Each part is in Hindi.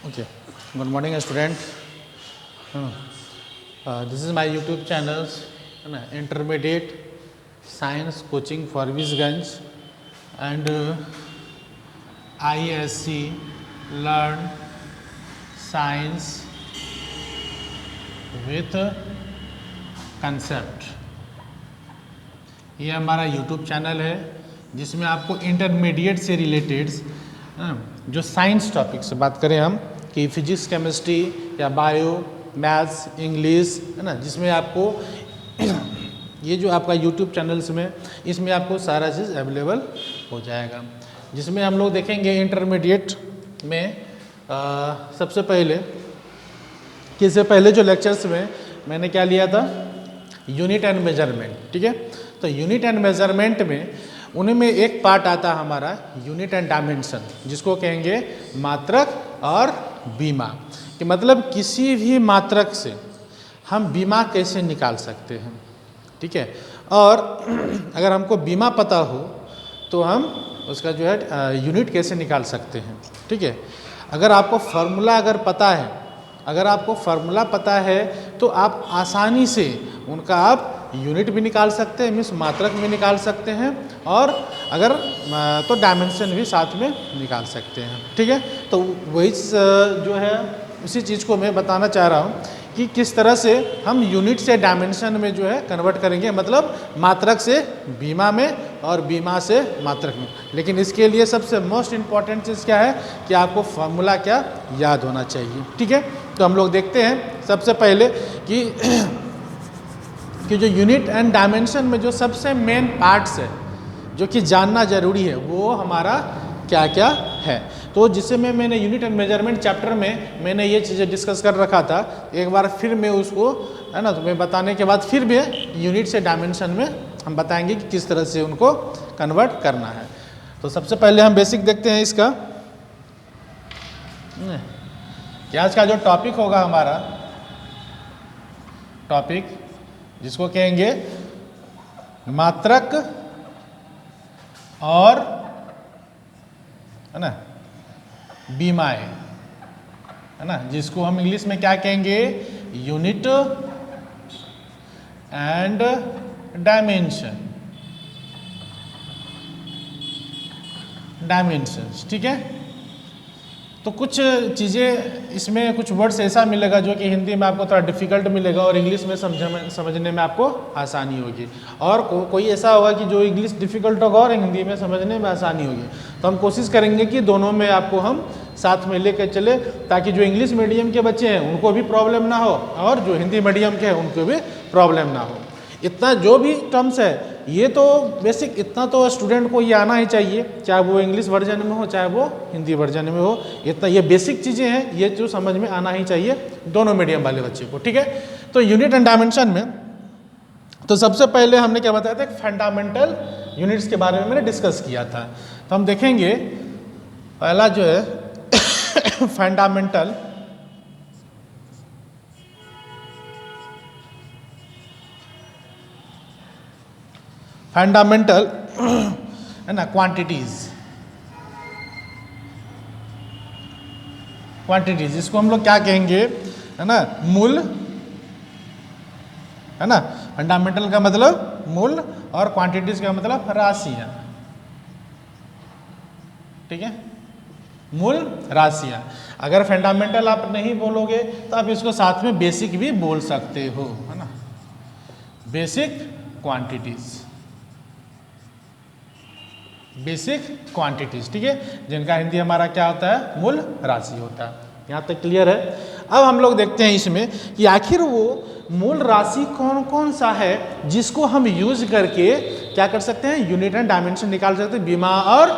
Okay. Good morning, student. This is my YouTube channel, Intermediate Science Coaching for Visganj and ISC Learn Science with Concept. ये हमारा YouTube चैनल है जिसमें आपको इंटरमीडिएट से रिलेटेड जो साइंस टॉपिक से बात करें हम कि फिजिक्स, केमिस्ट्री या बायो, मैथ्स, इंग्लिश है ना, जिसमें आपको ये जो आपका YouTube चैनल्स में इसमें आपको सारा चीज़ अवेलेबल हो जाएगा। जिसमें हम लोग देखेंगे इंटरमीडिएट में सबसे पहले कि इससे पहले जो लेक्चर्स में मैंने क्या लिया था, यूनिट एंड मेजरमेंट। ठीक है, तो यूनिट एंड मेजरमेंट में उनमें एक पार्ट आता है हमारा यूनिट एंड डायमेंशन, जिसको कहेंगे मात्रक और बीमा। कि मतलब किसी भी मात्रक से हम बीमा कैसे निकाल सकते हैं। ठीक है, और अगर हमको बीमा पता हो तो हम उसका जो है यूनिट कैसे निकाल सकते हैं। ठीक है, अगर आपको फार्मूला पता है तो आप आसानी से उनका आप यूनिट भी निकाल सकते हैं, मीन्स मात्रक भी निकाल सकते हैं, और अगर तो डायमेंशन भी साथ में निकाल सकते हैं। ठीक है, तो वही जो है उसी चीज़ को मैं बताना चाह रहा हूँ कि किस तरह से हम यूनिट से डायमेंशन में जो है कन्वर्ट करेंगे, मतलब मात्रक से बीमा में और बीमा से मात्रक में। लेकिन इसके लिए सबसे मोस्ट इम्पॉर्टेंट चीज़ क्या है कि आपको फार्मूला क्या याद होना चाहिए। ठीक है, तो हम लोग देखते हैं सबसे पहले कि जो यूनिट एंड डायमेंशन में जो सबसे मेन पार्ट्स है जो कि जानना जरूरी है वो हमारा क्या क्या है। तो जिसे मैंने यूनिट एंड मेजरमेंट चैप्टर में मैंने ये चीज़ें डिस्कस कर रखा था, एक बार फिर मैं उसको है ना, तो मैं बताने के बाद फिर भी यूनिट से डायमेंशन में हम बताएंगे कि किस तरह से उनको कन्वर्ट करना है। तो सबसे पहले हम बेसिक देखते हैं इसका कि आज का जो टॉपिक होगा हमारा टॉपिक, जिसको कहेंगे मात्रक और है ना बीमाएं, है ना, जिसको हम इंग्लिश में क्या कहेंगे, यूनिट एंड डायमेंशंस। ठीक है, तो कुछ चीज़ें इसमें कुछ वर्ड्स ऐसा मिलेगा जो कि हिंदी में आपको थोड़ा डिफ़िकल्ट मिलेगा और इंग्लिश में समझने में आपको आसानी होगी, और कोई ऐसा होगा कि जो इंग्लिश डिफ़िकल्ट होगा और हिंदी में समझने में आसानी होगी। तो हम कोशिश करेंगे कि दोनों में आपको हम साथ में लेकर चले, ताकि जो इंग्लिश मीडियम के बच्चे हैं उनको भी प्रॉब्लम ना हो और जो हिंदी मीडियम के हैं उनको भी प्रॉब्लम ना हो। इतना जो भी टर्म्स है ये तो बेसिक इतना तो स्टूडेंट को ये आना ही चाहिए, चाहे वो इंग्लिश वर्जन में हो चाहे वो हिंदी वर्जन में हो। इतना ये बेसिक चीज़ें हैं, ये जो समझ में आना ही चाहिए दोनों मीडियम वाले बच्चे को। ठीक है, तो यूनिट एंड डायमेंशन में तो सबसे पहले हमने क्या बताया था, फंडामेंटल यूनिट्स के बारे में मैंने डिस्कस किया था। तो हम देखेंगे पहला जो है फंडामेंटल है ना क्वांटिटीज, इसको हम लोग क्या कहेंगे, है ना मूल, है ना। फंडामेंटल का मतलब मूल और क्वांटिटीज का मतलब राशियां। ठीक है, मूल राशियां। अगर फंडामेंटल आप नहीं बोलोगे तो आप इसको साथ में बेसिक भी बोल सकते हो, है ना, बेसिक क्वांटिटीज। ठीक है, जिनका हिंदी हमारा क्या होता है, मूल राशि होता है। यहाँ तक क्लियर है। अब हम लोग देखते हैं इसमें कि आखिर वो मूल राशि कौन कौन सा है जिसको हम यूज करके क्या कर सकते हैं, यूनिट एंड डायमेंशन निकाल सकते हैं, बीमा और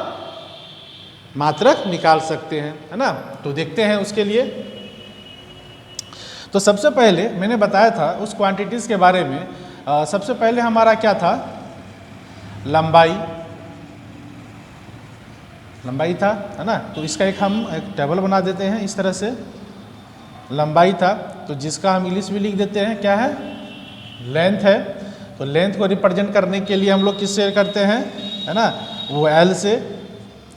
मात्रक निकाल सकते हैं, है ना। तो देखते हैं उसके लिए। तो सबसे पहले मैंने बताया था उस क्वांटिटीज के बारे में। सबसे पहले हमारा क्या था, लंबाई था, है ना। तो इसका हम एक टेबल बना देते हैं इस तरह से। लंबाई था तो जिसका हम इंग्लिश में लिख देते हैं क्या है, लेंथ है। तो लेंथ को रिप्रेजेंट करने के लिए हम लोग किससे करते हैं, है ना, वो एल से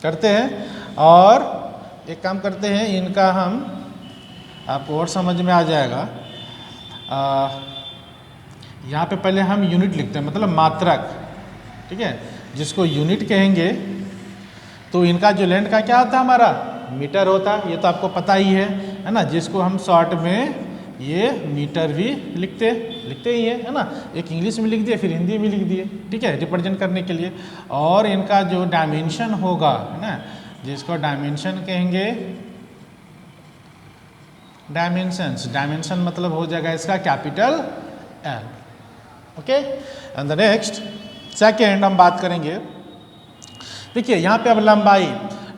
करते हैं। और एक काम करते हैं, इनका हम आपको और समझ में आ जाएगा। यहाँ पे पहले हम यूनिट लिखते हैं, मतलब मात्रक, ठीक है, जिसको यूनिट कहेंगे। तो इनका जो लेंथ का क्या होता है हमारा, मीटर होता है, ये तो आपको पता ही है ना, जिसको हम शॉर्ट में ये मीटर भी लिखते ही है ना। एक इंग्लिश में लिख दिए, फिर हिंदी में लिख दिए, ठीक है, रिप्रेजेंट करने के लिए। और इनका जो डायमेंशन होगा, है ना, जिसको डायमेंशन कहेंगे, डायमेंशन मतलब हो जाएगा इसका capital L. Okay, and the next second हम बात करेंगे। देखिए यहाँ पे अब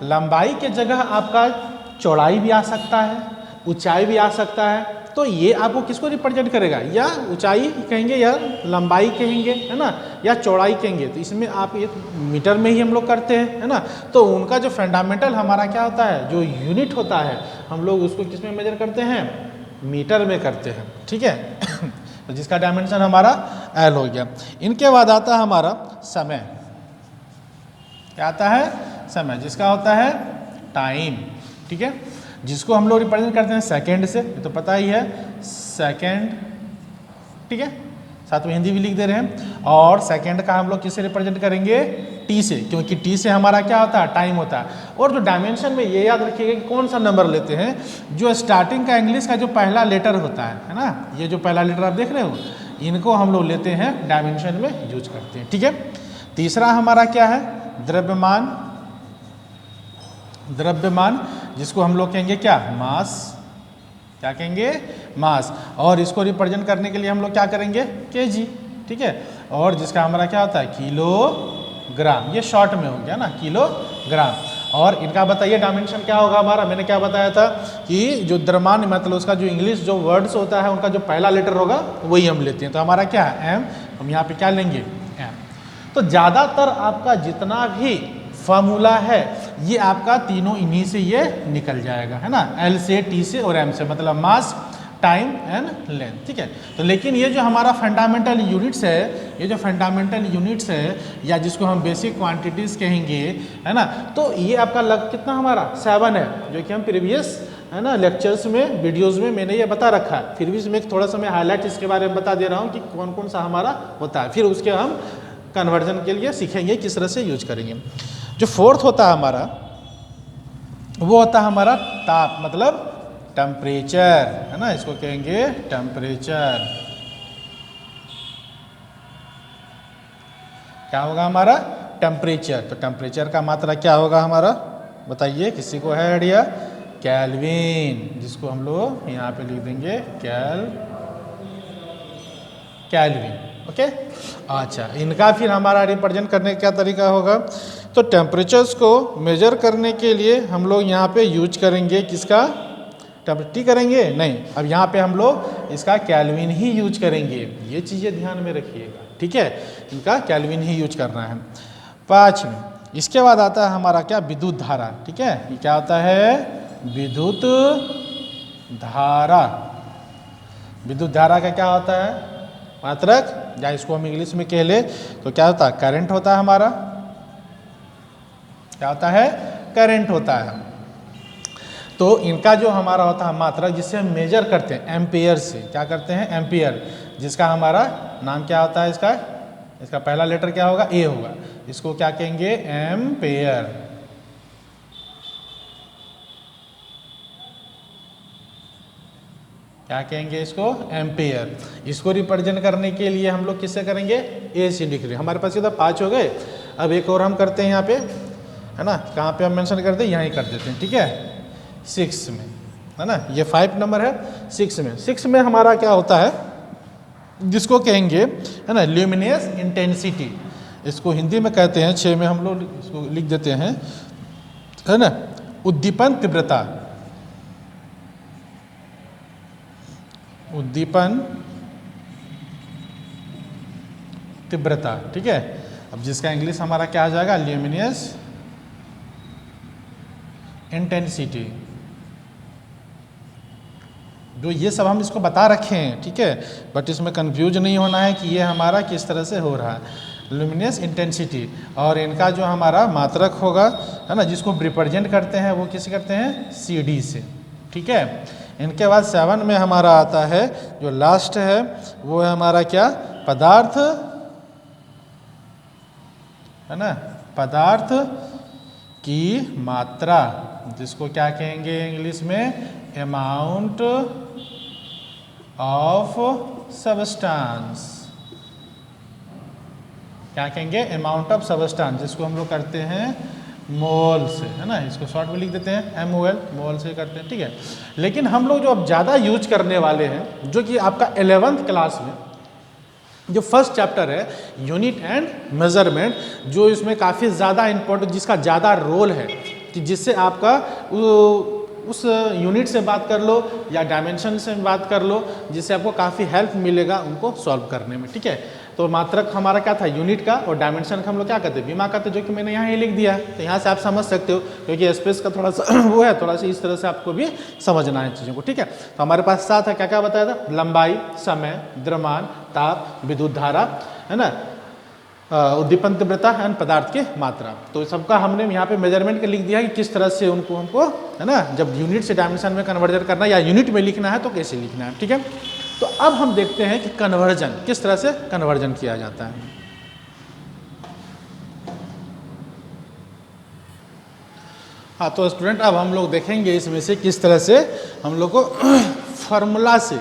लंबाई के जगह आपका चौड़ाई भी आ सकता है, ऊंचाई भी आ सकता है। तो ये आपको किसको रिप्रेजेंट करेगा, या ऊंचाई कहेंगे या लंबाई कहेंगे, है ना, या चौड़ाई कहेंगे। तो इसमें आप ये मीटर में ही हम लोग करते हैं, है ना। तो उनका जो फंडामेंटल हमारा क्या होता है, जो यूनिट होता है, हम लोग उसको किस में मेजर करते हैं, मीटर में करते हैं, ठीक है। तो जिसका डायमेंशन हमारा एल हो गया। इनके बाद आता है हमारा समय। क्या आता है, समय, जिसका होता है टाइम, ठीक है, जिसको हम लोग रिप्रेजेंट करते हैं सेकंड से, ये तो पता ही है, सेकंड, ठीक है, साथ में हिंदी भी लिख दे रहे हैं। और सेकंड का हम लोग किससे रिप्रेजेंट करेंगे, टी से, क्योंकि टी से हमारा क्या होता है, टाइम होता है। और जो डायमेंशन में ये याद रखिएगा कि कौन सा नंबर लेते हैं, जो स्टार्टिंग का इंग्लिश का जो पहला लेटर होता है ना, ये जो पहला लेटर आप देख रहे हो, इनको हम लोग लेते हैं डायमेंशन में यूज करते हैं, ठीक है। तीसरा हमारा क्या है, द्रव्यमान, जिसको हम लोग कहेंगे क्या, मास, क्या कहेंगे, मास। और इसको रिप्रेजेंट करने के लिए हम लोग क्या करेंगे, केजी, ठीक है। और जिसका हमारा क्या होता है, किलोग्राम, ये शॉर्ट में हो गया ना, किलोग्राम। और इनका बताइए डायमेंशन क्या होगा हमारा, मैंने क्या बताया था कि जो द्रव्यमान मतलब उसका जो इंग्लिश जो वर्ड्स होता है, उनका जो पहला लेटर होगा वही हम लेते हैं। तो हमारा क्या है, एम, हम यहाँ पे क्या लेंगे, एम। तो ज़्यादातर आपका जितना भी फॉर्मूला है, ये आपका तीनों इन्हीं से ये निकल जाएगा, है ना, एल से, टी से और एम से, मतलब मास, टाइम एंड लेंथ, ठीक है। तो लेकिन ये जो हमारा फंडामेंटल यूनिट्स है, ये जो फंडामेंटल यूनिट्स है, या जिसको हम बेसिक क्वांटिटीज कहेंगे, है ना, तो ये आपका कितना हमारा 7 है, जो कि हम प्रीवियस, है ना, लेक्चर्स में, वीडियोस में मैंने ये बता रखा है। फिर भी इसमें थोड़ा सा मैं हाईलाइट इसके बारे में बता दे रहा हूँ कि कौन कौन सा हमारा होता है, फिर उसके हम कन्वर्जन के लिए सीखेंगे किस तरह से यूज करेंगे। जो फोर्थ होता है हमारा, वो होता है हमारा ताप, मतलब टेम्परेचर, है ना, इसको कहेंगे टेम्परेचर। क्या होगा हमारा, टेम्परेचर। तो टेम्परेचर का मात्रा क्या होगा हमारा, बताइए, किसी को है आइडिया, केल्विन, जिसको हम लोग यहाँ पे लिख देंगे केल्विन, ओके। अच्छा, इनका फिर हमारा रिप्रेजेंट करने का क्या तरीका होगा, तो टेम्परेचर्स को मेजर करने के लिए हम लोग यहाँ पे यूज करेंगे किसका, टी करेंगे नहीं, अब यहाँ पे हम लोग इसका केल्विन ही यूज करेंगे। ये चीज़ें ध्यान में रखिएगा, ठीक है, इनका केल्विन ही यूज करना है। 5 इसके बाद आता है हमारा क्या, विद्युत धारा, ठीक है। ये क्या होता है, विद्युत धारा। विद्युत धारा का क्या होता है, मात्रक, या इसको हम इंग्लिश में कह ले तो क्या होता है, करंट होता है हमारा, क्या होता है, करंट होता है। तो इनका जो हमारा होता है मात्रक, जिससे हम मेजर करते हैं एम्पियर से, क्या करते हैं, एम्पियर, जिसका हमारा नाम क्या होता है, इसका पहला लेटर क्या होगा, ए होगा, इसको क्या कहेंगे, एम्पियर। क्या कहेंगे इसको, एम्पियर। इसको रिप्रेजेंट करने के लिए हम लोग किससे करेंगे, ए से लिख रहे हैं। हमारे पास ये तो 5 हो गए। अब एक और हम करते हैं यहाँ पे, है ना, कहाँ पे हम मेंशन करते हैं, यहीं कर देते हैं, ठीक है, 6 में, है ना, ये 5 नंबर है। 6 में हमारा क्या होता है, जिसको कहेंगे, है ना, ल्यूमिनस इंटेंसिटी, इसको हिंदी में कहते हैं। 6 में हम लोग इसको लिख देते हैं, है ना, उद्दीपन तीव्रता, उद्दीपन तीव्रता, ठीक है। अब जिसका इंग्लिश हमारा क्या आ जाएगा, ल्यूमिनस इंटेंसिटी। जो ये सब हम इसको बता रखे हैं, ठीक है, बट इसमें कंफ्यूज नहीं होना है कि ये हमारा किस तरह से हो रहा लुमिनस इंटेंसिटी, और इनका जो हमारा मात्रक होगा, है ना, जिसको रिप्रेजेंट करते हैं वो किसे करते हैं, सी डी से। ठीक है, इनके बाद 7 में हमारा आता है जो लास्ट है वो है हमारा क्या, पदार्थ, है ना, पदार्थ की मात्रा, जिसको क्या कहेंगे इंग्लिश में, अमाउंट ऑफ सब्सटेंस। क्या कहेंगे, अमाउंट ऑफ सब्सटेंस, जिसको हम लोग करते हैं मोल से, है ना, इसको शॉर्ट में लिख देते हैं MOL, मोल से करते हैं। ठीक है, लेकिन हम लोग जो अब ज़्यादा यूज करने वाले हैं, जो कि आपका 11th क्लास में जो फर्स्ट चैप्टर है यूनिट एंड मेजरमेंट, जो इसमें काफ़ी ज़्यादा इम्पोर्टेंट, जिसका ज़्यादा रोल है कि जिससे आपका उस यूनिट से बात कर लो या डायमेंशन से बात कर लो, जिससे आपको काफ़ी हेल्प मिलेगा उनको सॉल्व करने में। ठीक है, तो मात्रक हमारा क्या था, यूनिट का, और डायमेंशन का हम लोग क्या कहते हैं, विमा कहते हैं, जो कि मैंने यहाँ ही लिख दिया है। तो यहाँ से आप समझ सकते हो, क्योंकि स्पेस का थोड़ा सा वो है, थोड़ा सा इस तरह से आपको भी समझना है चीज़ों को। ठीक है, तो हमारे पास 7 है, क्या क्या बताया था, लंबाई, समय, द्रव्यमान, ताप, विद्युत धारा, है ना, उद्दीपन तीव्रता एंड पदार्थ की मात्रा। तो सबका हमने यहाँ पे मेजरमेंट के लिख दिया कि किस तरह से उनको हमको, है ना, जब यूनिट से डायमेंशन में कन्वर्जन करना या यूनिट में लिखना है तो कैसे लिखना है। ठीक है, तो अब हम देखते हैं कि कन्वर्जन किस तरह से कन्वर्जन किया जाता है। हाँ, तो स्टूडेंट अब हम लोग देखेंगे इसमें से किस तरह से हम लोग को फॉर्मूला से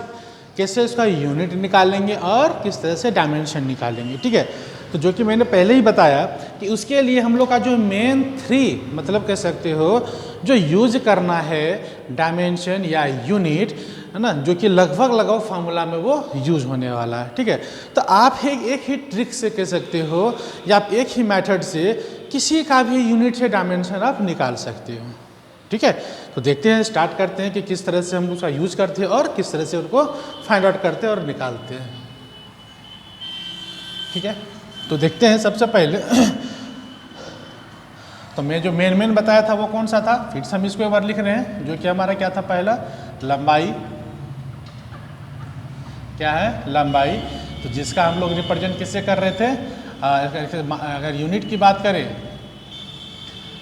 कैसे इसका यूनिट निकालेंगे और किस तरह से डायमेंशन निकालेंगे। ठीक है, तो जो कि मैंने पहले ही बताया कि उसके लिए हम लोग का जो मेन 3 मतलब कह सकते हो जो यूज करना है डायमेंशन या यूनिट, है ना, जो कि लगभग फार्मूला में वो यूज होने वाला है। ठीक है, तो आप एक ही ट्रिक से कह सकते हो या आप एक ही मेथड से किसी का भी यूनिट से डायमेंशन आप निकाल सकते हो। ठीक है, तो देखते हैं, स्टार्ट करते हैं कि किस तरह से हम उसका यूज करते हैं और किस तरह से उनको फाइंड आउट करते हैं और निकालते हैं। ठीक है, तो देखते हैं सबसे पहले तो मैं जो मेन बताया था वो कौन सा था, फिर से हम इसको एक बार लिख रहे हैं, जो कि हमारा क्या था, पहला लंबाई, क्या है, लंबाई, तो जिसका हम लोग रिप्रेजेंट किससे कर रहे थे, अगर यूनिट की बात करें,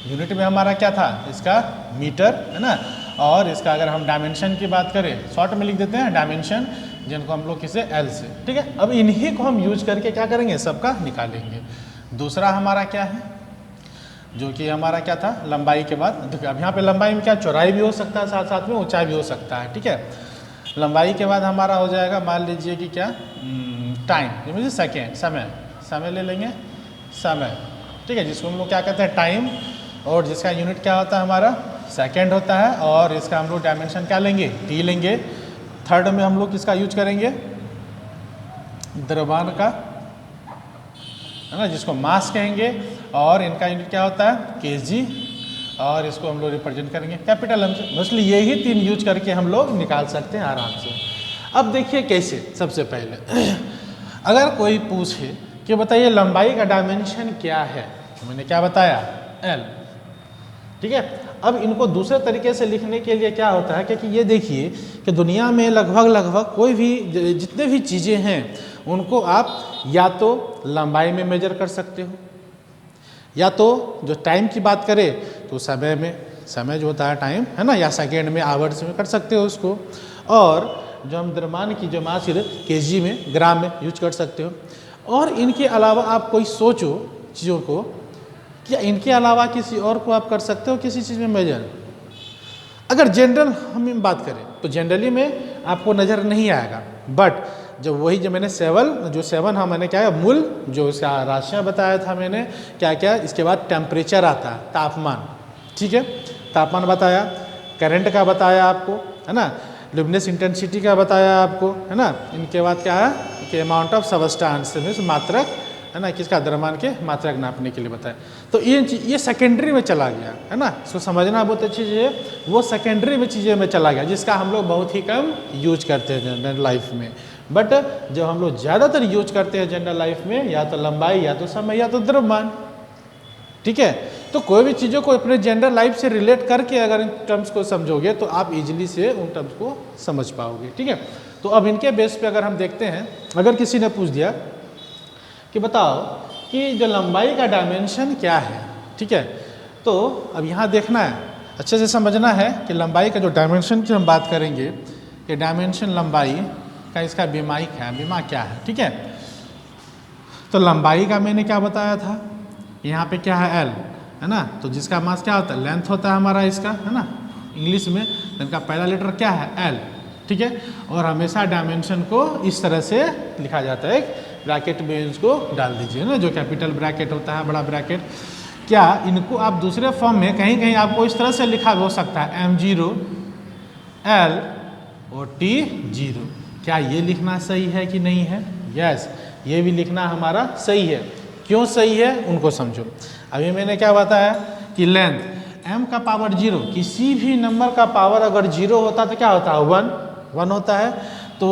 यूनिट में हमारा क्या था, इसका मीटर, है ना, और इसका अगर हम डायमेंशन की बात करें, शॉर्ट में लिख देते हैं डायमेंशन, जिनको हम लोग किसे L से। ठीक है, अब इन्हीं को हम यूज करके क्या करेंगे, सबका निकालेंगे। दूसरा हमारा क्या है, जो कि हमारा क्या था, लंबाई के बाद, देखिए अब यहाँ पे लंबाई में क्या, चौड़ाई भी हो सकता है, साथ साथ में ऊंचाई भी हो सकता है। ठीक है, लंबाई के बाद हमारा हो जाएगा, मान लीजिए कि क्या, टाइम, मुझे सेकेंड, समय ले लेंगे, समय। ठीक है, जिसको हम लोग क्या कहते हैं, टाइम, और जिसका यूनिट क्या होता है हमारा, सेकेंड होता है, और इसका हम लोग डायमेंशन क्या लेंगे, T लेंगे। थर्ड में हम लोग किसका यूज करेंगे, द्रव्यमान का, है ना, जिसको मास कहेंगे, और इनका यूनिट क्या होता है, kg, और इसको हम लोग रिप्रेजेंट करेंगे कैपिटल M से। मोस्टली यही 3 यूज करके हम लोग निकाल सकते हैं आराम से। अब देखिए कैसे, सबसे पहले अगर कोई पूछे कि बताइए लंबाई का डायमेंशन क्या है, तो मैंने क्या बताया, L। ठीक है, अब इनको दूसरे तरीके से लिखने के लिए क्या होता है, क्योंकि ये देखिए कि दुनिया में लगभग कोई भी जितने भी चीज़ें हैं उनको आप या तो लंबाई में मेजर कर सकते हो, या तो जो टाइम की बात करें तो समय में, समय जो होता है टाइम, है ना, या सेकेंड में, आवर्स में कर सकते हो उसको, और जो हम द्रव्यमान की जो मास kg में, ग्राम में यूज कर सकते हो। और इनके अलावा आप कोई सोचो चीज़ों को, क्या इनके अलावा किसी और को आप कर सकते हो किसी चीज़ में मेजर। अगर जनरल हम बात करें तो जनरली में आपको नज़र नहीं आएगा, बट जब वही जो मैंने 7 हाँ मैंने क्या है, मूल जो इसका राशियाँ बताया था मैंने, क्या क्या, इसके बाद टेम्परेचर आता है, तापमान। ठीक है, तापमान बताया, करंट का बताया आपको, है ना, लुमिनस इंटेंसिटी का बताया आपको, है ना, इनके बाद क्या है कि अमाउंट ऑफ सब्सटेंस मींस मात्रक, है ना, किसका, द्रव्यमान के मात्रक नापने के लिए बताया। तो ये सेकेंडरी में चला गया, है ना, इसको समझना बहुत अच्छी चीज़ है, वो सेकेंडरी में चीज़ें में चला गया, जिसका हम लोग बहुत ही कम यूज करते हैं जनरल लाइफ में। बट जब हम लोग ज़्यादातर यूज करते हैं जनरल लाइफ में, या तो लंबाई, या तो समय, या तो द्रव्यमान। ठीक है, तो कोई भी चीज़ों को अपने जनरल लाइफ से रिलेट करके अगर इन टर्म्स को समझोगे तो आप इजीली से उन टर्म्स को समझ पाओगे। ठीक है, तो अब इनके बेस पे अगर हम देखते हैं, अगर किसी ने पूछ दिया कि बताओ कि कि जो लंबाई का डायमेंशन क्या है, ठीक है। तो अब यहाँ देखना है, अच्छे से समझना है कि लंबाई का जो डायमेंशन की हम बात करेंगे कि डायमेंशन लंबाई का इसका बीमाई क्या है, बीमा क्या है, ठीक है। तो लंबाई का मैंने क्या बताया था, यहाँ पे क्या है एल, है ना, तो जिसका मास क्या होता है, लेंथ होता है हमारा इसका, है ना, इंग्लिश में इनका पहला लेटर क्या है एल, ठीक है। और हमेशा डायमेंशन को इस तरह से लिखा जाता है, एक ब्रैकेट में इसको डाल दीजिए ना, जो कैपिटल ब्रैकेट होता है, बड़ा ब्रैकेट। क्या इनको आप दूसरे फॉर्म में कहीं कहीं आपको इस तरह से लिखा हो सकता है m0 l और t0, क्या ये लिखना सही है कि नहीं है? यस, ये भी लिखना हमारा सही है। क्यों सही है उनको समझो। अभी मैंने क्या बताया कि लेंथ m का पावर 0, किसी भी नंबर का पावर अगर 0 होता तो क्या होता है 1 होता है, तो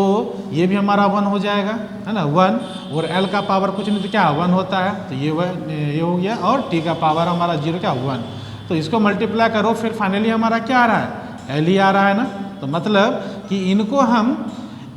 ये भी हमारा 1 हो जाएगा, है ना 1, और l का पावर कुछ नहीं तो क्या 1 होता है, तो ये हो गया, और t का पावर हमारा 0 क्या 1, तो इसको मल्टीप्लाई करो, फिर फाइनली हमारा क्या आ रहा है l ही आ रहा है ना। तो मतलब कि इनको हम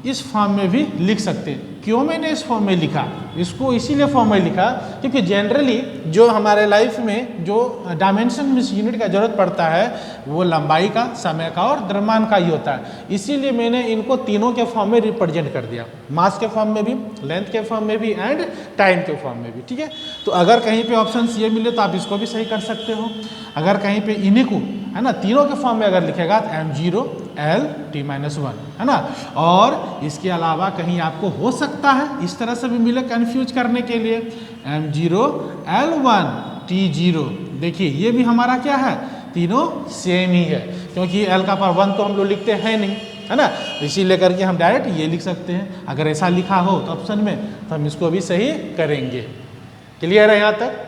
इस फॉर्म में भी लिख सकते हैं। क्यों मैंने इस फॉर्म में लिखा, इसको इसीलिए फॉर्म में लिखा क्योंकि जनरली जो हमारे लाइफ में जो डायमेंशन में यूनिट का जरूरत पड़ता है वो लंबाई का, समय का और द्रव्यमान का ही होता है। इसीलिए मैंने इनको तीनों के फॉर्म में रिप्रेजेंट कर दिया, मास के फॉर्म में भी, लेंथ के फॉर्म में भी एंड टाइम के फॉर्म में भी, ठीक है। तो अगर कहीं पे ऑप्शन ये मिले तो आप इसको भी सही कर सकते हो। अगर कहीं पे इन्हीं को, है ना, तीनों के फॉर्म में अगर लिखेगा तो m0 l t-1, है ना। और इसके अलावा कहीं आपको हो सकता है इस तरह से भी मिले कंफ्यूज करने के लिए, m0 l1 t0, देखिए ये भी हमारा क्या है, तीनों सेम ही है, क्योंकि l का पावर 1 तो हम लोग लिखते हैं नहीं, है ना, इसीलिए करके हम डायरेक्ट ये लिख सकते हैं। अगर ऐसा लिखा हो तो ऑप्शन में तो हम इसको भी सही करेंगे। क्लियर है यहाँ तक?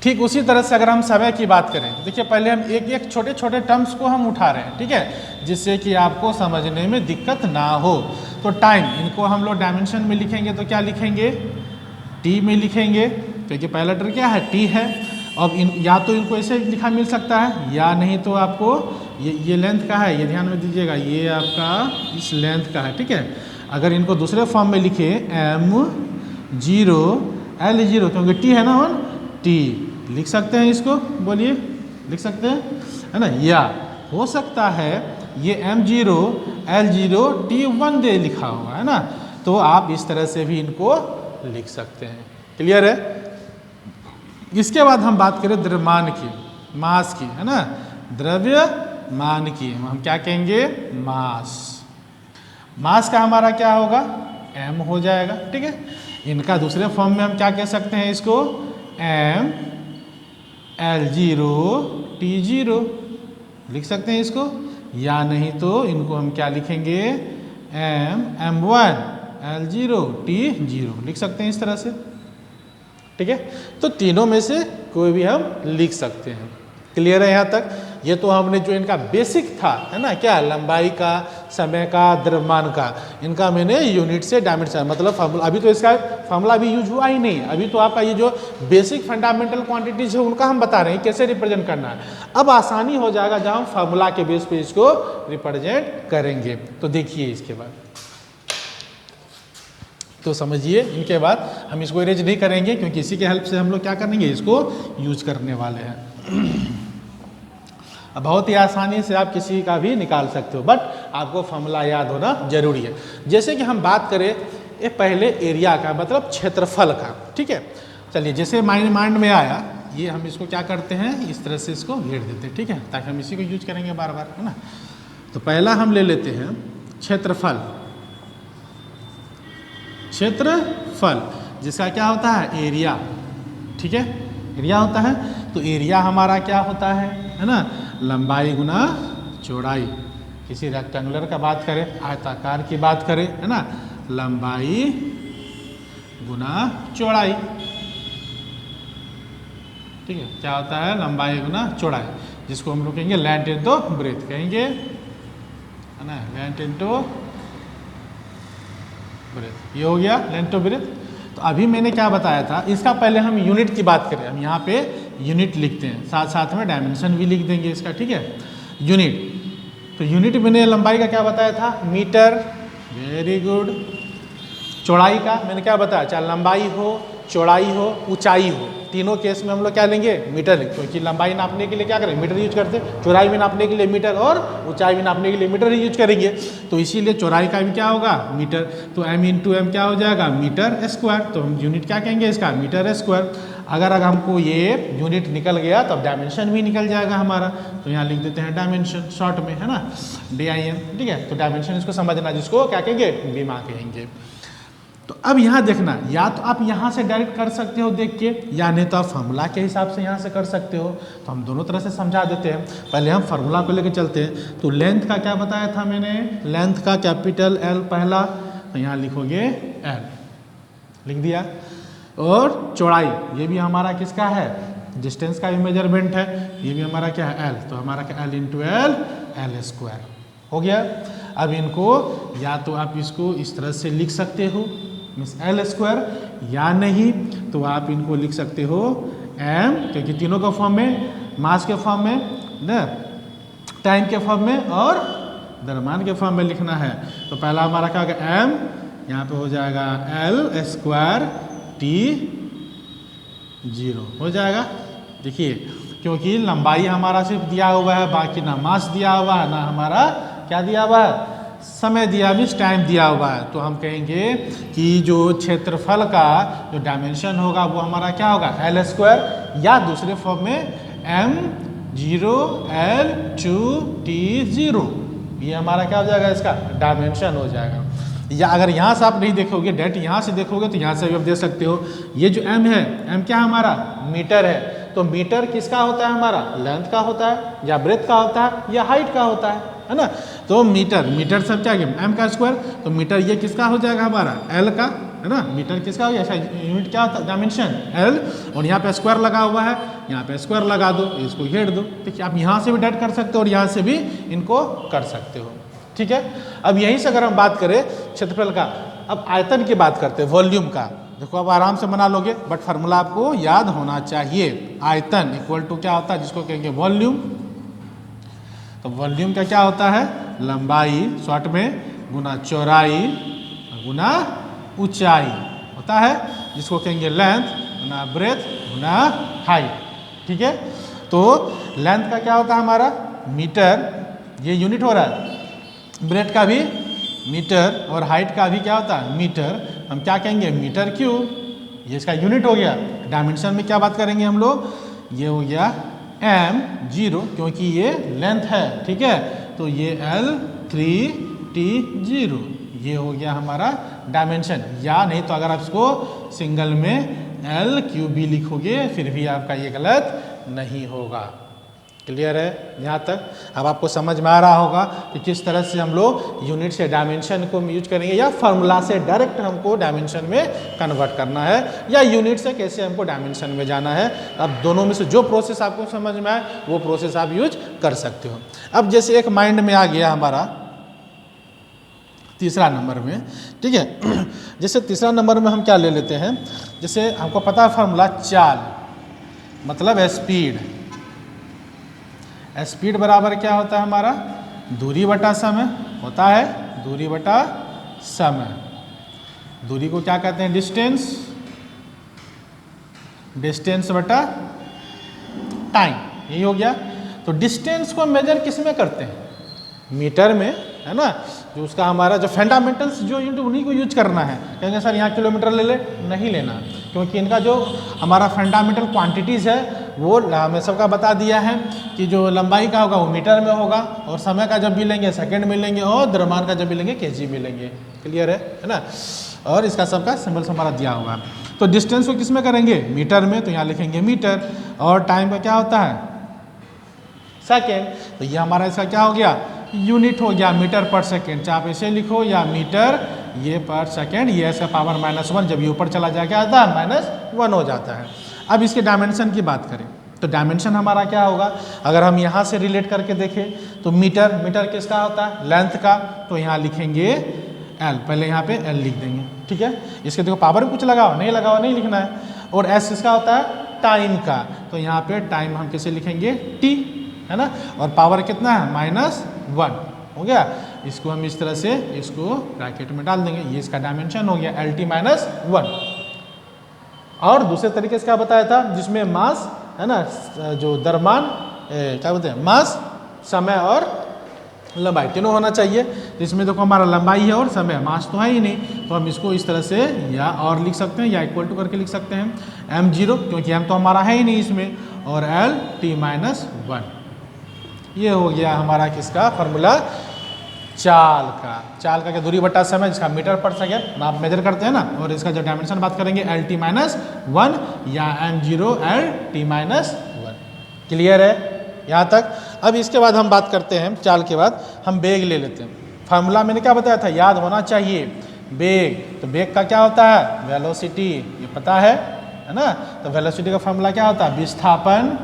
ठीक उसी तरह से अगर हम समय की बात करें, देखिए पहले हम एक एक छोटे छोटे टर्म्स को हम उठा रहे हैं, ठीक है, जिससे कि आपको समझने में दिक्कत ना हो। तो टाइम, इनको हम लोग डायमेंशन में लिखेंगे तो क्या लिखेंगे, टी में लिखेंगे, क्योंकि पहला लेटर क्या है टी है। अब या तो इनको ऐसे लिखा मिल सकता है, या नहीं तो आपको ये लेंथ का है, ये ध्यान में दीजिएगा, ये आपका इस लेंथ का है, ठीक है। अगर इनको दूसरे फॉर्म में लिखे m0 l0, क्योंकि टी है ना, वन टी लिख सकते हैं, इसको बोलिए लिख सकते हैं, है ना। या हो सकता है ये m0 l0 t1 दे लिखा हुआ है ना, तो आप इस तरह से भी इनको लिख सकते हैं। क्लियर है? इसके बाद हम बात करें द्रव्यमान की, मास की, है ना, द्रव्यमान की, हम क्या कहेंगे, मास। मास का हमारा क्या होगा, m हो जाएगा, ठीक है। इनका दूसरे फॉर्म में हम क्या कह सकते हैं, इसको m l0 t0 लिख सकते हैं इसको, या नहीं तो इनको हम क्या लिखेंगे, m1 l0 t0 लिख सकते हैं इस तरह से, ठीक है। तो तीनों में से कोई भी हम लिख सकते हैं। क्लियर है यहाँ तक? ये तो हमने जो इनका बेसिक था, है ना, क्या लंबाई का, समय का, द्रव्यमान का, इनका मैंने यूनिट से डायमेंशन, मतलब फार्मूला, अभी तो इसका फार्मूला अभी यूज हुआ ही नहीं है, अभी तो आपका ये जो बेसिक फंडामेंटल क्वांटिटीज है उनका हम बता रहे हैं कैसे रिप्रेजेंट करना है। अब आसानी हो जाएगा जब हम फार्मूला के बेस पे इसको रिप्रेजेंट करेंगे। तो देखिए इसके बाद तो समझिए, इनके बाद हम इसको इरेज नहीं करेंगे क्योंकि इसी के हेल्प से हम लोग क्या करेंगे, इसको यूज करने वाले हैं। अब बहुत ही आसानी से आप किसी का भी निकाल सकते हो, बट आपको फॉर्मूला याद होना जरूरी है। जैसे कि हम बात करें ये पहले एरिया का, मतलब क्षेत्रफल का, ठीक है। चलिए जैसे माइंड में आया, ये हम इसको क्या करते हैं, इस तरह से इसको घेर देते हैं, ठीक है, ताकि हम इसी को यूज करेंगे बार बार, है ना। तो पहला हम ले लेते हैं क्षेत्रफल, क्षेत्रफल जिसका क्या होता है, एरिया, ठीक है, एरिया होता है। तो एरिया हमारा क्या होता है ना, लंबाई गुना चौड़ाई। किसी रेक्टेंगुलर का बात करें, आयताकार की बात करें, है ना, लंबाई गुना चौड़ाई, ठीक है, क्या होता है, लंबाई गुना चौड़ाई, जिसको हम लोग कहेंगे लेंथ इनटू ब्रेथ कहेंगे, है ना, लेंथ इनटू ब्रेथ। ये हो गया लेंथ टू ब्रेथ। तो अभी मैंने क्या बताया था, इसका पहले हम यूनिट की बात करें, हम यहाँ पे यूनिट लिखते हैं, साथ साथ में डायमेंशन भी लिख देंगे इसका, ठीक है। यूनिट, तो यूनिट मैंने लंबाई का क्या बताया था, मीटर, वेरी गुड। चौड़ाई का मैंने क्या बताया, चाहे लंबाई हो चौड़ाई हो, ऊंचाई हो, तीनों केस में हम लोग क्या लेंगे? मीटर, क्योंकि लंबाई नापने के लिए क्या करें? मीटर यूज करते हैं, चौड़ाई भी नापने के लिए मीटर और ऊंचाई भी नापने के लिए मीटर ही यूज करेंगे। तो इसीलिए चौड़ाई का भी क्या होगा? मीटर। तो m इंटू एम क्या हो जाएगा? Meter square. तो हम यूनिट क्या कहेंगे इसका? Meter square. अगर हमको ये यूनिट निकल गया तो डायमेंशन भी निकल जाएगा हमारा। तो यहाँ लिख देते हैं डायमेंशन शॉर्ट में, है ना, DIM, ठीक है। तो डायमेंशन इसको समझना, जिसको क्या कहेंगे? बीमा कहेंगे। तो अब यहाँ देखना, या तो आप यहाँ से डायरेक्ट कर सकते हो देख के, या नहीं तो आप फार्मूला के हिसाब से यहाँ से कर सकते हो। तो हम दोनों तरह से समझा देते हैं। पहले हम फार्मूला को लेकर चलते हैं। तो लेंथ का क्या बताया था मैंने? लेंथ का कैपिटल L पहला, तो यहाँ लिखोगे L, लिख दिया। और चौड़ाई, ये भी हमारा किसका है? डिस्टेंस का भी मेजरमेंट है, ये भी हमारा क्या है? L। तो हमारा क्या? L into L, L square हो गया। अब इनको या तो आप इसको इस तरह से लिख सकते हो, मीन्स L स्क्वायर, या नहीं तो आप इनको लिख सकते हो M, क्योंकि तीनों का फॉर्म में, मास के फॉर्म में ना, टाइम के फॉर्म में और द्रव्यमान के फॉर्म में लिखना है। तो पहला हमारा क्या होगा? M, यहाँ पे हो जाएगा L स्क्वायर T 0 हो जाएगा। देखिए, क्योंकि लंबाई हमारा सिर्फ दिया हुआ है, बाकी ना मास दिया हुआ है, ना हमारा क्या दिया हुआ है? समय दिया, मीन्स टाइम दिया हुआ है। तो हम कहेंगे कि जो क्षेत्रफल का जो डायमेंशन होगा वो हमारा क्या होगा? L स्क्वायर, या दूसरे फॉर्म में M0 L2 T0, ये हमारा क्या हो जाएगा? इसका डायमेंशन हो जाएगा। या अगर यहाँ से आप नहीं देखोगे, डायरेक्ट यहाँ से देखोगे, तो यहाँ से भी आप देख सकते हो। ये जो M है, M क्या हमारा? मीटर है। तो मीटर किसका होता है? हमारा लेंथ का होता है, या ब्रेथ का होता है, या हाइट का होता है ना। तो मीटर सब क्या है? M का स्क्वायर। तो मीटर ये किसका हो जाएगा? हमारा L का, है ना। मीटर किसका हो गया? यूनिट क्या होता है? Dimension L। और यहाँ पे स्क्वायर लगा हुआ है, यहाँ पे स्क्वायर लगा दो, इसको घेर दो। ठीक है, आप यहाँ से भी डायरेक्ट कर सकते हो और यहाँ से भी इनको कर सकते हो। ठीक है, अब यहीं से अगर हम बात करें क्षेत्रफल का, अब आयतन की बात करते हैं, वॉल्यूम का। देखो अब आराम से बना लोगे, बट फार्मूला आपको याद होना चाहिए। आयतन इक्वल टू क्या होता है? जिसको कहेंगे वॉल्यूम। तो वॉल्यूम का क्या होता है? लंबाई शॉर्ट में गुना चौड़ाई गुना ऊंचाई होता है, जिसको कहेंगे लेंथ गुना ब्रेथ गुना हाइट। ठीक है, तो लेंथ का क्या होता है? हमारा मीटर, ये यूनिट हो रहा है। ब्रेथ का भी मीटर और हाइट का भी क्या होता है? मीटर। हम क्या कहेंगे? मीटर क्यूब, ये इसका यूनिट हो गया। डायमेंशन में क्या बात करेंगे हम लोग? ये हो गया M0, क्योंकि ये लेंथ है। ठीक है, तो ये L3T0, ये हो गया हमारा डायमेंशन। या नहीं तो अगर आप इसको सिंगल में L3 भी लिखोगे, फिर भी आपका ये गलत नहीं होगा। क्लियर है यहाँ तक? अब आपको समझ में आ रहा होगा कि किस तरह से हम लोग यूनिट से डायमेंशन को यूज करेंगे, या फार्मूला से डायरेक्ट हमको डायमेंशन में कन्वर्ट करना है, या यूनिट से कैसे हमको डायमेंशन में जाना है। अब दोनों में से जो प्रोसेस आपको समझ में आए वो प्रोसेस आप यूज कर सकते हो। अब जैसे एक माइंड में आ गया हमारा तीसरा नंबर में, ठीक है। जैसे तीसरा नंबर में हम क्या ले लेते हैं? जैसे हमको पता है फार्मूला चाल मतलब स्पीड। स्पीड बराबर क्या होता है हमारा? दूरी बटा समय होता है, दूरी बटा समय। दूरी को क्या कहते हैं? डिस्टेंस। डिस्टेंस बटा टाइम, यही हो गया। तो डिस्टेंस को मेजर किस में करते हैं? मीटर में, है ना। जो उसका हमारा जो फंडामेंटल्स जो यूनिट, उन्हीं को यूज करना है। कहेंगे सर यहाँ किलोमीटर ले ले, नहीं लेना, क्योंकि इनका जो हमारा फंडामेंटल क्वांटिटीज़ है वो हमें सबका बता दिया है कि जो लंबाई का होगा वो मीटर में होगा, और समय का जब भी लेंगे सेकंड में लेंगे, और द्रव्यमान का जब भी लेंगे केजी में लेंगे। क्लियर है ना। और इसका सबका सिंबल्स हमारा दिया हुआ है। तो डिस्टेंस को किस में करेंगे? मीटर में, तो यहाँ लिखेंगे मीटर। और टाइम का क्या होता है? सेकेंड। तो ये हमारा इसका क्या हो गया? यूनिट हो गया, मीटर पर सेकेंड। चाहे आप ऐसे लिखो या मीटर, ये पर सेकेंड, ये इसका पावर -1, जब ये ऊपर चला जाए क्या आता है? -1 हो जाता है। अब इसके डायमेंशन की बात करें तो डायमेंशन हमारा क्या होगा? अगर हम यहाँ से रिलेट करके देखें तो मीटर किसका होता है? लेंथ का। तो यहाँ लिखेंगे L, पहले यहाँ पे L लिख देंगे। ठीक है, इसके देखो पावर कुछ लगाओ, नहीं लगाओ, नहीं लिखना है। और S किसका होता है? टाइम का। तो यहाँ पे टाइम हम कैसे लिखेंगे? T, है ना। और पावर कितना है? -1 हो गया। इसको हम इस तरह से इसको ब्रैकेट में डाल देंगे, ये इसका डायमेंशन हो गया LT -1। और दूसरे तरीके से क्या बताया था, जिसमें मास है ना, जो द्रव्यमान क्या बोलते हैं, मास, समय और लंबाई तीनों होना चाहिए। तो इसमें देखो हमारा लंबाई है और समय, मास तो है ही नहीं, तो हम इसको इस तरह से या और लिख सकते हैं या इक्वल टू करके लिख सकते हैं m0, क्योंकि m तो हमारा है ही नहीं इसमें, और l t-1। ये हो गया हमारा किसका फॉर्मूला, चाल का। चाल का क्या, दूरी बटा समय, जिसका मीटर पर सेकेंड आप मेजर करते हैं ना, और इसका जो डायमेंशन बात करेंगे LT-1 या m0 LT-1। क्लियर है यहाँ तक। अब इसके बाद हम बात करते हैं, चाल के बाद हम बेग ले लेते हैं। फार्मूला मैंने क्या बताया था, याद होना चाहिए, बेग। तो बेग का क्या होता है, वेलोसिटी, ये पता है ना। तो वेलोसिटी का फार्मूला क्या होता है, विस्थापन,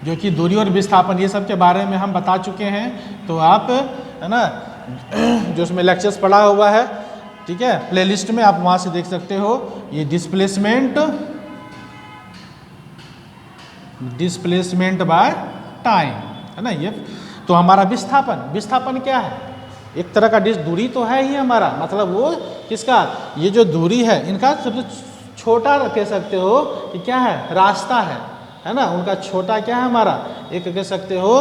जो कि दूरी और विस्थापन ये सब के बारे में हम बता चुके हैं। तो आप है ना, जो उसमें लेक्चर्स पढ़ा हुआ है, ठीक है, प्लेलिस्ट में आप वहाँ से देख सकते हो। ये डिस्प्लेसमेंट बाय टाइम है ना ये। तो हमारा विस्थापन, विस्थापन क्या है, एक तरह का दूरी तो है ही हमारा, मतलब वो किसका, ये जो दूरी है इनका सबसे छोटा कह सकते हो कि क्या है, रास्ता है ना, उनका छोटा क्या है हमारा, एक कह सकते हो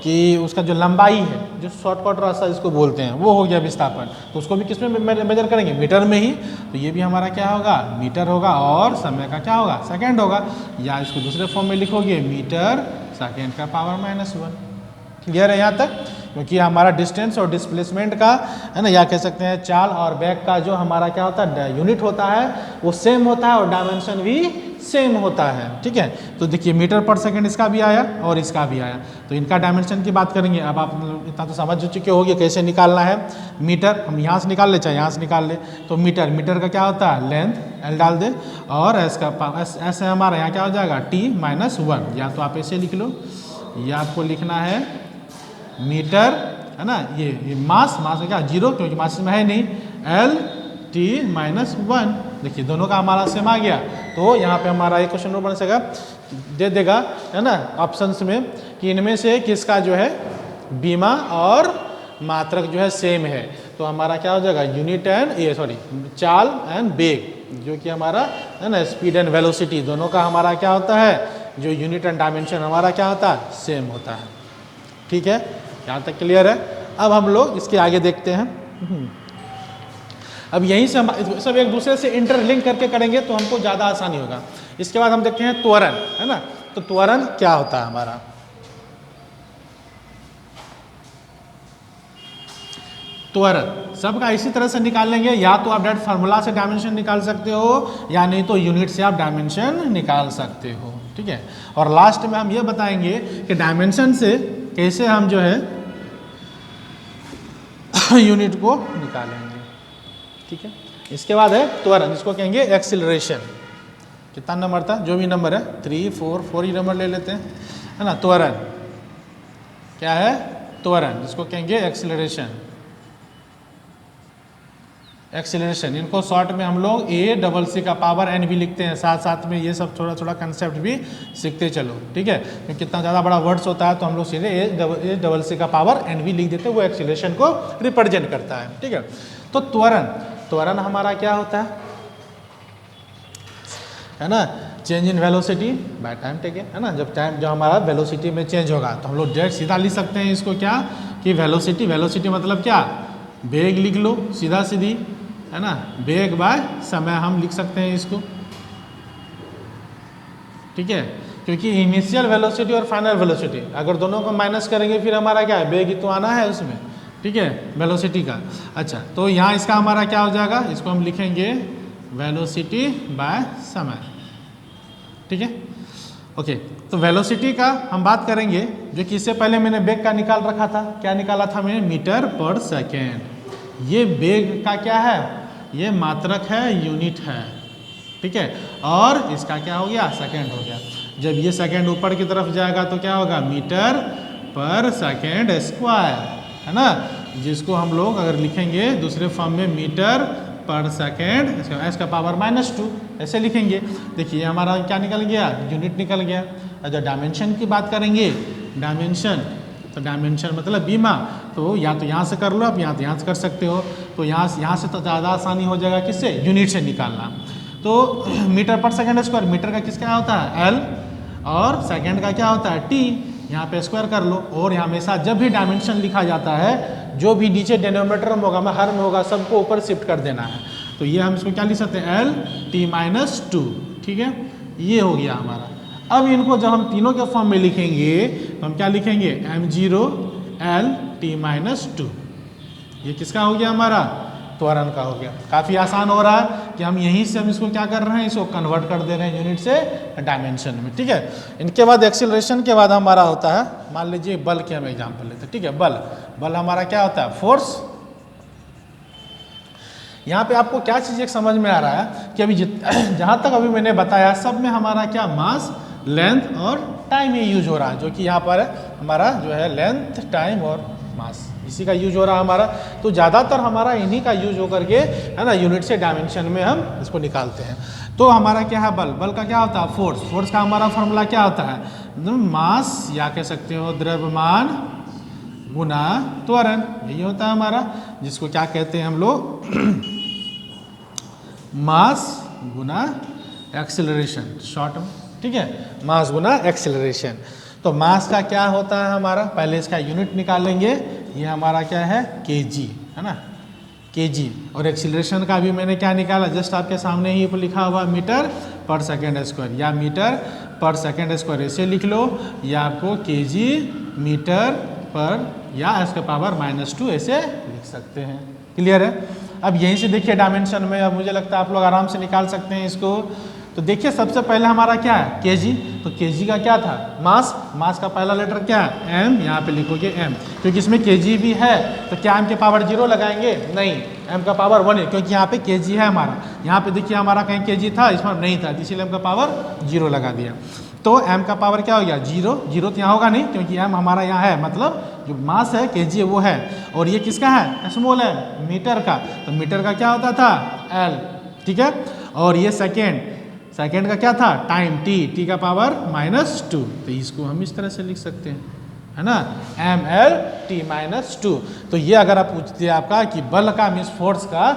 कि उसका जो लंबाई है, जो शॉर्टकट रास्ता जिसको बोलते हैं, वो हो गया विस्थापन। तो उसको भी किसमें मेजर करेंगे, मीटर में ही। तो ये भी हमारा क्या होगा, मीटर होगा, और समय का क्या होगा, सेकंड होगा, या इसको दूसरे फॉर्म में लिखोगे मीटर सेकंड का पावर -1। क्लियर है यहाँ तक, क्योंकि हमारा डिस्टेंस और डिस्प्लेसमेंट का है ना, या कह सकते हैं चाल और बैग का जो हमारा क्या होता है, यूनिट होता है, वो सेम होता है और डायमेंशन भी सेम होता है। ठीक है, तो देखिए मीटर पर सेकंड इसका भी आया और इसका भी आया। तो इनका डायमेंशन की बात करेंगे। अब आप इतना तो समझ चुके होंगे कैसे निकालना है। मीटर हम यहाँ से निकाल ले चाहे यहाँ से निकाल ले। तो मीटर, मीटर का क्या होता है, लेंथ, एल डाल दे, और एस का ऐसे हमारा यहाँ क्या हो जाएगा, t-1। या तो आप ऐसे लिख लो, या आपको लिखना है मीटर है ना, ये मास का क्या 0, क्योंकि मास में है नहीं, LT-1। देखिए दोनों का हमारा सेम आ गया। तो यहाँ पे हमारा एक क्वेश्चन बन सकेगा, दे देगा है ना ऑप्शंस में, कि इनमें से किसका जो है बीमा और मात्रक जो है सेम है। तो हमारा क्या हो जाएगा, यूनिट एंड चाल एंड बेग, जो कि हमारा है ना स्पीड एंड वेलोसिटी, दोनों का हमारा क्या होता है, जो यूनिट एंड डायमेंशन हमारा क्या होता है, सेम होता है। ठीक है, यहाँ तक क्लियर है। अब हम लोग इसके आगे देखते हैं। अब यहीं से हम सब एक दूसरे से इंटरलिंक करके करेंगे तो हमको ज़्यादा आसानी होगा। इसके बाद हम देखते हैं त्वरण, है ना। तो त्वरण क्या होता है हमारा, त्वरण सबका इसी तरह से निकाल लेंगे। या तो आप डायरेक्ट फार्मूला से डायमेंशन निकाल सकते हो, या नहीं तो यूनिट से आप डायमेंशन निकाल सकते हो। ठीक है, और लास्ट में हम ये बताएंगे कि डायमेंशन से कैसे हम जो है यूनिट को निकालेंगे। ठीक है, इसके बाद है त्वरण, जिसको कहेंगे एक्सीलरेशन। कितना नंबर था, जो भी नंबर है, 3, 4 ही नंबर ले लेते हैं, है ना। त्वरण क्या है, त्वरण, जिसको कहेंगे एक्सीलरेशन। एक्सीलरेशन, इनको शॉर्ट में हम लोग ACC का पावर n भी लिखते हैं। साथ साथ में ये सब थोड़ा थोड़ा कंसेप्ट भी सीखते चलो। ठीक है, क्योंकि कितना ज़्यादा बड़ा वर्ड्स होता है तो हम लोग सीधे ACC का पावर n भी लिख देते हैं, वो एक्सीलरेशन को रिप्रेजेंट करता है। ठीक है, तो त्वरण, त्वरण हमारा क्या होता है ना, change in velocity by time taken, है ना। जब हमारा वेलोसिटी में चेंज होगा तो हम लोग डायरेक्ट सीधा लिख सकते हैं इसको, क्या कि वेलोसिटी, वेलोसिटी मतलब क्या, वेग लिख लो सीधा सीधी, है ना, वेग बाय समय हम लिख सकते हैं इसको। ठीक है, क्योंकि इनिशियल वेलोसिटी और फाइनल वेलोसिटी अगर दोनों को माइनस करेंगे फिर हमारा क्या है, वेग ही तो आना है उसमें। ठीक है, वेलोसिटी का। अच्छा, तो यहाँ इसका हमारा क्या हो जाएगा, इसको हम लिखेंगे वेलोसिटी बाय समय। ठीक है, ओके। तो वेलोसिटी का हम बात करेंगे, जो कि इससे पहले मैंने वेग का निकाल रखा था। क्या निकाला था मैंने, मीटर पर सेकेंड। ये वेग का क्या है, ये मात्रक है, यूनिट है। ठीक है, और इसका क्या हो गया, सेकेंड हो गया। जब ये सेकेंड ऊपर की तरफ जाएगा तो क्या होगा, मीटर पर सेकेंड स्क्वायर, है ना, जिसको हम लोग अगर लिखेंगे दूसरे फॉर्म में मीटर पर सेकेंड, एस का पावर -2 ऐसे लिखेंगे। देखिए हमारा क्या निकल गया, यूनिट निकल गया। अगर डायमेंशन की बात करेंगे, डायमेंशन, तो डायमेंशन मतलब बीमा, तो या तो यहाँ से कर लो आप, यहाँ से कर सकते हो। तो यहाँ से तो ज़्यादा आसानी हो जाएगा, किससे, यूनिट से निकालना। तो मीटर पर सेकेंड स्क्वायर, मीटर का किसका होता है एल, और सेकेंड का क्या होता है टी, यहाँ पे स्क्वायर कर लो। और हमेशा जब भी डायमेंशन लिखा जाता है, जो भी नीचे डिनोमिनेटर में होगा में हर में होगा, सबको ऊपर शिफ्ट कर देना है। तो ये हम इसको क्या लिख सकते हैं एल टी माइनस टू, ठीक है, ये हो गया हमारा। अब इनको जब हम तीनों के फॉर्म में लिखेंगे तो हम क्या लिखेंगे m0 l t minus two, ये किसका हो गया हमारा त्वरण का हो गया। काफ़ी आसान हो रहा है कि हम यहीं से हम इसको क्या कर रहे हैं, इसको कन्वर्ट कर दे रहे हैं यूनिट से डायमेंशन में, ठीक है। इनके बाद एक्सीलरेशन के बाद हमारा होता है, मान लीजिए बल के हम एग्जाम्पल लेते हैं, ठीक है। बल हमारा क्या होता है फोर्स। यहाँ पे आपको क्या चीज़ एक समझ में आ रहा है कि अभी जहाँ तक अभी मैंने बताया सब में हमारा क्या मास, लेंथ और टाइम ये यूज हो रहा है, जो कि यहाँ पर हमारा जो है लेंथ, टाइम और मास, इसी का यूज हो रहा है हमारा। तो ज़्यादातर हमारा इन्हीं का यूज होकर के है ना यूनिट से डायमेंशन में हम इसको निकालते हैं। तो हमारा क्या है बल का क्या होता है फोर्स। फोर्स का हमारा फॉर्मूला क्या होता है मास, या कह सकते हो द्रव्यमान गुना त्वरण, यही होता है हमारा, जिसको क्या कहते हैं हम लोग मास गुना एक्सेलरेशन शॉर्ट में, ठीक है, मास गुना एक्सेलरेशन। तो मास का क्या होता है हमारा, पहले इसका यूनिट निकालेंगे, ये हमारा क्या है केजी, है ना केजी। और एक्सीलरेशन का भी मैंने क्या निकाला, जस्ट आपके सामने ही लिखा हुआ मीटर पर सेकेंड स्क्वायर, या मीटर पर सेकेंड स्क्वायर ऐसे लिख लो, या आपको केजी मीटर पर या इसके पावर -2 ऐसे लिख सकते हैं। क्लियर है। अब यहीं से देखिए डायमेंशन में, अब मुझे लगता है आप लोग आराम से निकाल सकते हैं इसको। तो देखिए सबसे पहले हमारा क्या है केजी, तो केजी का क्या था मास का पहला लेटर क्या है एम, यहाँ पे लिखोगे एम, क्योंकि इसमें केजी भी है तो क्या एम के पावर 0 लगाएंगे, नहीं, एम का पावर 1 है, क्योंकि यहाँ पे केजी है हमारा। यहाँ पे देखिए हमारा कहीं केजी था, इसमें नहीं था, इसीलिए एम का पावर 0 लगा दिया। तो एम का पावर क्या हो गया 0 तो यहाँ होगा नहीं, क्योंकि एम हमारा यहाँ है, मतलब जो मास है केजी है वो है। और ये किसका है स्मॉल है मीटर का, तो मीटर का क्या होता था एल, ठीक है। और ये सेकेंड का क्या था टाइम टी का पावर -2, तो इसको हम इस तरह से लिख सकते हैं, है ना ml t -2। तो ये अगर आप पूछते हैं आपका कि बल का मीन्स फोर्स का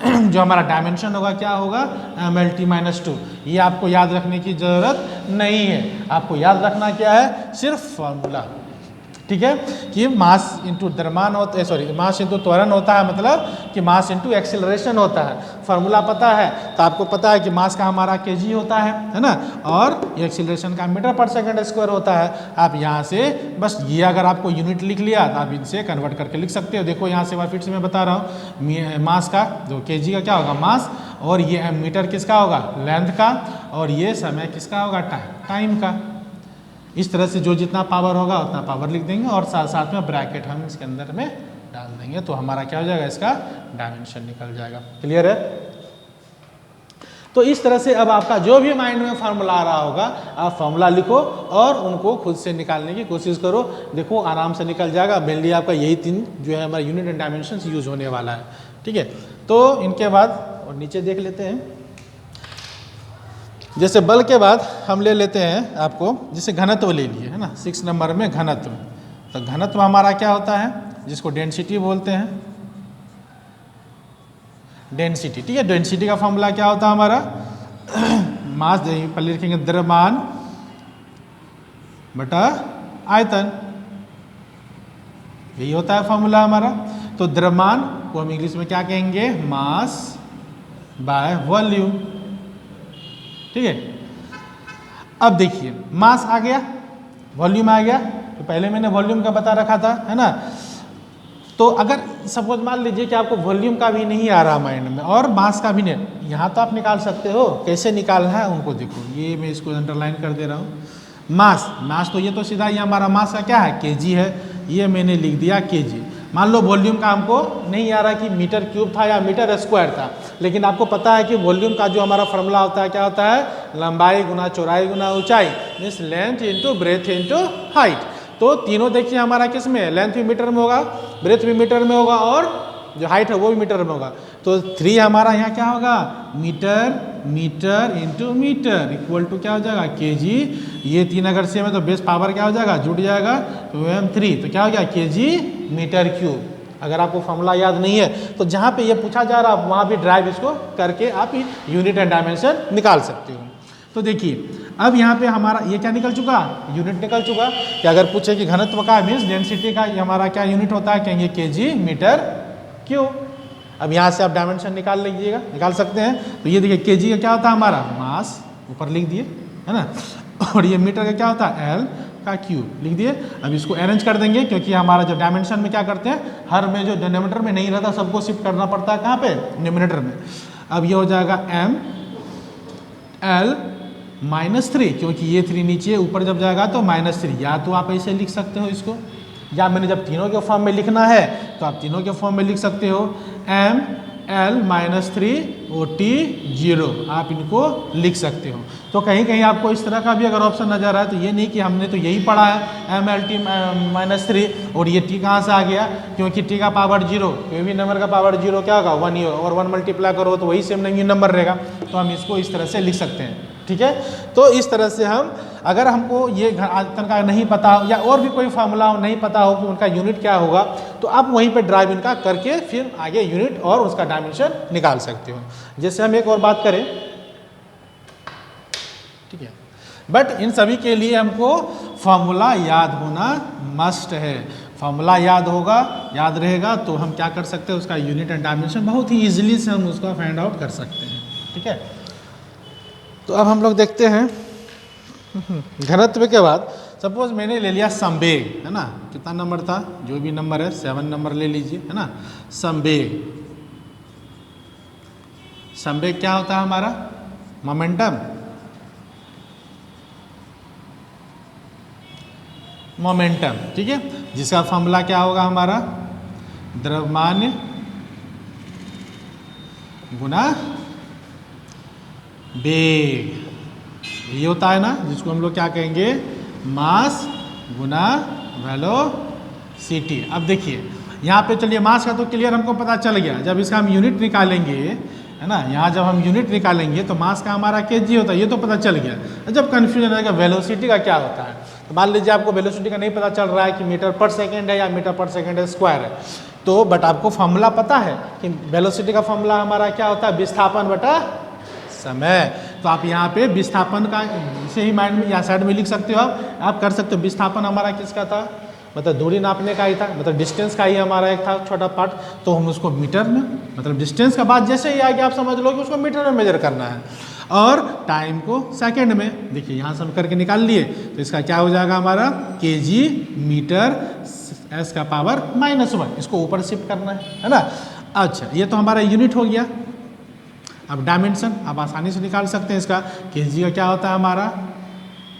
जो हमारा डायमेंशन होगा क्या होगा ml t -2, ये आपको याद रखने की जरूरत नहीं है। आपको याद रखना क्या है सिर्फ फॉर्मूला, ठीक है, कि मास इंटू द्रव्यमान होता है, सॉरी मास इंटू त्वरण होता है, मतलब कि मास इंटू एक्सेलरेशन होता है। फार्मूला पता है तो आपको पता है कि मास का हमारा केजी होता है ना, और एक्सेलरेशन का मीटर पर सेकंड स्क्वायर होता है। आप यहाँ से बस ये अगर आपको यूनिट लिख लिया तो आप इनसे कन्वर्ट करके लिख सकते हो। देखो यहाँ से फिर से मैं बता रहा हूँ, मास का जो केजी का क्या होगा मास, और ये मीटर किसका होगा लेंथ का, और ये समय किसका होगा टाइम का। इस तरह से जो जितना पावर होगा उतना पावर लिख देंगे, और साथ साथ में ब्रैकेट हम इसके अंदर में डाल देंगे, तो हमारा क्या हो जाएगा इसका डायमेंशन निकल जाएगा। क्लियर है। तो इस तरह से अब आपका जो भी माइंड में फार्मूला आ रहा होगा आप फार्मूला लिखो और उनको खुद से निकालने की कोशिश करो, देखो आराम से निकल जाएगा। मेनली आपका यही 3 जो है हमारा यूनिट एंड डायमेंशन यूज होने वाला है, ठीक है। तो इनके बाद और नीचे देख लेते हैं, जैसे बल के बाद हम ले लेते हैं आपको, जैसे घनत्व ले लिए है ना 6 नंबर में घनत्व। तो घनत्व हमारा क्या होता है जिसको डेंसिटी बोलते हैं, डेंसिटी, ठीक है। डेंसिटी का फॉर्मूला क्या होता है हमारा मास, पहले लिखेंगे द्रव्यमान बटा आयतन, यही होता है फॉर्मूला हमारा। तो द्रव्यमान को हम इंग्लिश में क्या कहेंगे मास बाय वॉल्यूम, ठीक है। अब देखिए मास आ गया, वॉल्यूम आ गया, तो पहले मैंने वॉल्यूम का बता रखा था, है ना। तो अगर सपोज मान लीजिए कि आपको वॉल्यूम का भी नहीं आ रहा माइंड में और मास का भी नहीं, यहाँ तो आप निकाल सकते हो, कैसे निकालना है उनको देखो, ये मैं इसको अंडरलाइन कर दे रहा हूँ। मास तो ये तो सीधा ये हमारा मास का क्या है केजी है, ये मैंने लिख दिया केजी। मान लो वॉल्यूम का हमको नहीं आ रहा कि मीटर क्यूब था या मीटर स्क्वायर था, लेकिन आपको पता है कि वॉल्यूम का जो हमारा फॉर्मूला होता है क्या होता है लंबाई गुना चौड़ाई गुना ऊंचाई, means length into breadth into height. तो तीनों देखिए हमारा किस में, लेंथ भी मीटर में होगा, ब्रेथ भी मीटर में होगा, और जो हाइट है वो भी मीटर में होगा। तो 3 हमारा यहाँ क्या होगा meter into meter equal to क्या हो जाएगा केजी। ये 3 अगर सेम है तो बेस पावर क्या हो जाएगा जुड़ जाएगा, तो m3, तो क्या हो गया केजी मीटर क्यूब। अगर आपको फॉर्मूला याद नहीं है तो जहाँ पे ये पूछा जा रहा है वहाँ भी ड्राइव इसको करके आप यूनिट एंड डायमेंशन निकाल सकते हो। तो देखिए अब यहाँ पे हमारा ये क्या निकल चुका, यूनिट निकल चुका। कि अगर पूछे कि घनत्व का मीन्स डेंसिटी का हमारा क्या यूनिट होता है, कहेंगे केजी मीटर क्यूब। अब यहाँ से आप डायमेंशन निकाल लीजिएगा, निकाल सकते हैं। तो ये देखिए केजी का क्या होता है हमारा मास, ऊपर लिख दिए है ना, और ये मीटर का क्या होता है एल का क्यूब लिख दिए। अब इसको अरेंज कर देंगे क्योंकि हमारा जो डायमेंशन में क्या करते हैं, हर में जो डिनोमिनेटर में नहीं रहता सबको शिफ्ट करना पड़ता है कहाँ पे, न्यूमिनेटर में। अब ये हो जाएगा एम एल -3, क्योंकि ये 3 नीचे ऊपर जब जाएगा तो -3। या तो आप ऐसे लिख सकते हो इसको, या मैंने जब तीनों के फॉर्म में लिखना है तो आप तीनों के फॉर्म में लिख सकते हो एम एल -3 ओ टी 0, आप इनको लिख सकते हो। तो कहीं कहीं आपको इस तरह का भी अगर ऑप्शन नजर आए तो ये नहीं कि हमने तो यही पढ़ा है एम एल टी -3 और ये टी कहाँ से आ गया, क्योंकि टी का पावर 0, कोई भी नंबर का पावर 0 क्या होगा 1 ही होगा, और 1 मल्टीप्लाई करो तो वही सेम नंबर रहेगा। तो हम इसको इस तरह से लिख सकते हैं, ठीक है। तो इस तरह से हम, अगर हमको ये आयतन का नहीं पता हो या और भी कोई फार्मूला नहीं पता हो कि उनका यूनिट क्या होगा, तो आप वहीं पे ड्राइव इनका करके फिर आगे यूनिट और उसका डायमेंशन निकाल सकते हो। जैसे हम एक और बात करें, ठीक है, बट इन सभी के लिए हमको फार्मूला याद होना मस्ट है। फार्मूला याद होगा, याद रहेगा तो हम क्या कर सकते हैं, उसका यूनिट एंड डायमेंशन बहुत ही ईजिली से हम उसका फाइंड आउट कर सकते हैं, ठीक है। तो अब हम लोग देखते हैं घनत्व के बाद सपोज मैंने ले लिया संवेग, है ना, कितना नंबर था, जो भी नंबर है 7 नंबर ले लीजिए, है ना। संवेग, संवेग क्या होता है हमारा, मोमेंटम, मोमेंटम, ठीक है, जिसका फॉर्मूला क्या होगा हमारा द्रव्यमान गुना वेग, ये होता है ना, जिसको हम लोग क्या कहेंगे मास गुना वेलोसिटी। अब देखिए यहाँ पे, चलिए मास का तो क्लियर हमको पता चल गया, जब इसका हम यूनिट निकालेंगे, है ना, यहाँ जब हम यूनिट निकालेंगे तो मास का हमारा केजी होता है, ये तो पता चल गया। जब कन्फ्यूजन रहेगा वेलोसिटी का क्या होता है, तो मान लीजिए आपको वेलोसिटी का नहीं पता चल रहा है कि मीटर पर सेकेंड है या मीटर पर सेकेंड स्क्वायर है, तो बट आपको फॉर्मूला पता है कि वेलोसिटी का फॉर्मूला हमारा क्या होता है, विस्थापन बटा समय। तो आप यहाँ पे विस्थापन का इसे ही माइंड में या साइड में लिख सकते हो, आप कर सकते हो। विस्थापन हमारा किसका था, मतलब दूरी नापने का ही था, मतलब डिस्टेंस का ही हमारा एक था छोटा पार्ट, तो हम उसको मीटर में, मतलब डिस्टेंस का बाद जैसे ही आ गया आप समझ लो कि उसको मीटर में मेजर करना है, और टाइम को सेकंड में। देखिए यहाँ से हम करके निकाल लिए, तो इसका क्या हो जाएगा हमारा केजी मीटर एस का पावर -1, इसको ऊपर शिफ्ट करना है ना। अच्छा, ये तो हमारा यूनिट हो गया। अब डायमेंशन आप आसानी से निकाल सकते हैं, इसका केजी का क्या होता है हमारा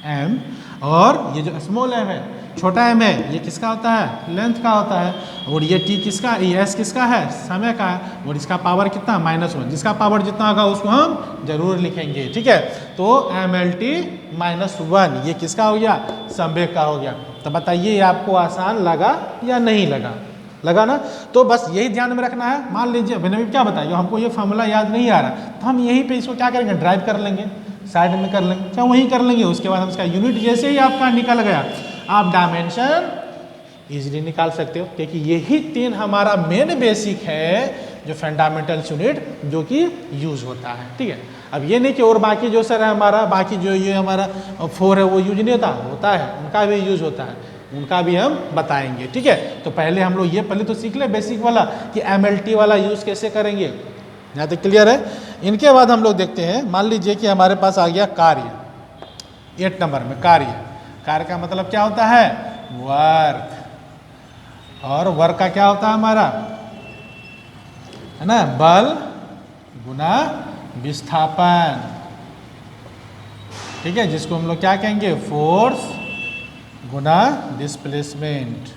एम, और ये जो स्मॉल एम है, छोटा एम है, ये किसका होता है लेंथ का होता है, और ये टी किसका, ये एस किसका है समय का है, और इसका पावर कितना -1, जिसका पावर जितना होगा उसको हम जरूर लिखेंगे, ठीक है। तो एम एल टी -1 ये किसका हो गया, संवेग का हो गया। तो बताइए ये आपको आसान लगा या नहीं लगा ना। तो बस यही ध्यान में रखना है। मान लीजिए मैंने भी क्या बताया, हमको ये फार्मूला याद नहीं आ रहा, तो हम यहीं पे इसको क्या करेंगे ड्राइव कर लेंगे, साइड में कर लेंगे, क्या वहीं कर लेंगे। उसके बाद हम इसका यूनिट जैसे ही आपका निकल गया, आप डायमेंशन इजीली निकाल सकते हो, क्योंकि यही 3 हमारा मेन बेसिक है जो फंडामेंटल यूनिट जो कि यूज होता है, ठीक है। अब ये नहीं कि और बाकी जो सर है हमारा, बाकी जो ये हमारा 4 है वो यूज नहीं होता है, उनका भी यूज होता है, उनका भी हम बताएंगे, ठीक है। तो पहले हम लोग ये पहले तो सीख ले बेसिक वाला कि एमएलटी वाला यूज कैसे करेंगे, यहाँ तक क्लियर है। इनके बाद हम लोग देखते हैं, मान लीजिए कि हमारे पास आ गया कार्य, 8 नंबर में कार्य का मतलब क्या होता है वर्क, और वर्क का क्या होता है हमारा, है ना, बल गुना विस्थापन, ठीक है, जिसको हम लोग क्या कहेंगे फोर्स गुना डिस्प्लेसमेंट,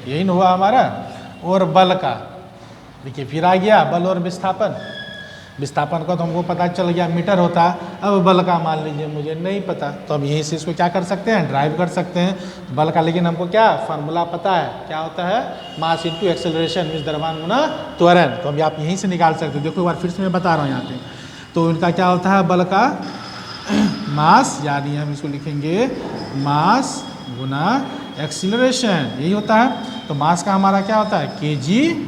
यही न हुआ हमारा। और बल का देखिए फिर आ गया बल और विस्थापन का तो हमको पता चल गया मीटर होता है। अब बल का मान लीजिए मुझे नहीं पता, तो अब यहीं से इसको क्या कर सकते हैं ड्राइव कर सकते हैं बल का, लेकिन हमको क्या फार्मूला पता है, क्या होता है मास इनटू एक्सेलरेशन मींस द्रव्यमान गुना त्वरण। तो अभी आप यहीं से निकाल सकते हो। देखो एक बार फिर से मैं बता रहा हूँ यहाँ पे, तो इनका क्या होता है बल का मास, यानी हम इसको लिखेंगे मास गुना एक्सीलरेशन, यही होता है। तो मास का हमारा क्या होता है केजी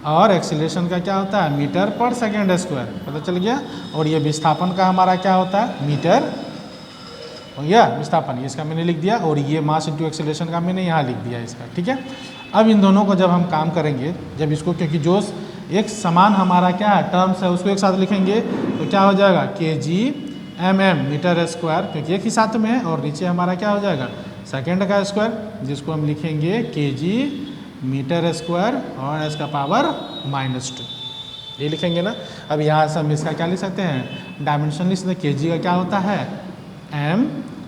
और एक्सीलरेशन का क्या होता है मीटर पर सेकेंड स्क्वायर, पता चल गया। और ये विस्थापन का हमारा क्या होता है मीटर, हो गया विस्थापन, इसका मैंने लिख दिया। और ये मास इंटू एक्सीलरेशन का मैंने यहाँ लिख दिया इसका, ठीक है। अब इन दोनों को जब हम काम करेंगे, जब इसको, क्योंकि जो एक समान हमारा क्या है टर्म्स है उसको एक साथ लिखेंगे तो क्या हो जाएगा केजी mm मीटर स्क्वायर, क्योंकि एक ही साथ में है। और नीचे हमारा क्या हो जाएगा सेकेंड का स्क्वायर, जिसको हम लिखेंगे केजी मीटर स्क्वायर और इसका पावर -2, ये लिखेंगे ना। अब यहाँ से हम इसका क्या लिख सकते हैं डायमेंशन लिख सकते हैं। केजी का क्या होता है m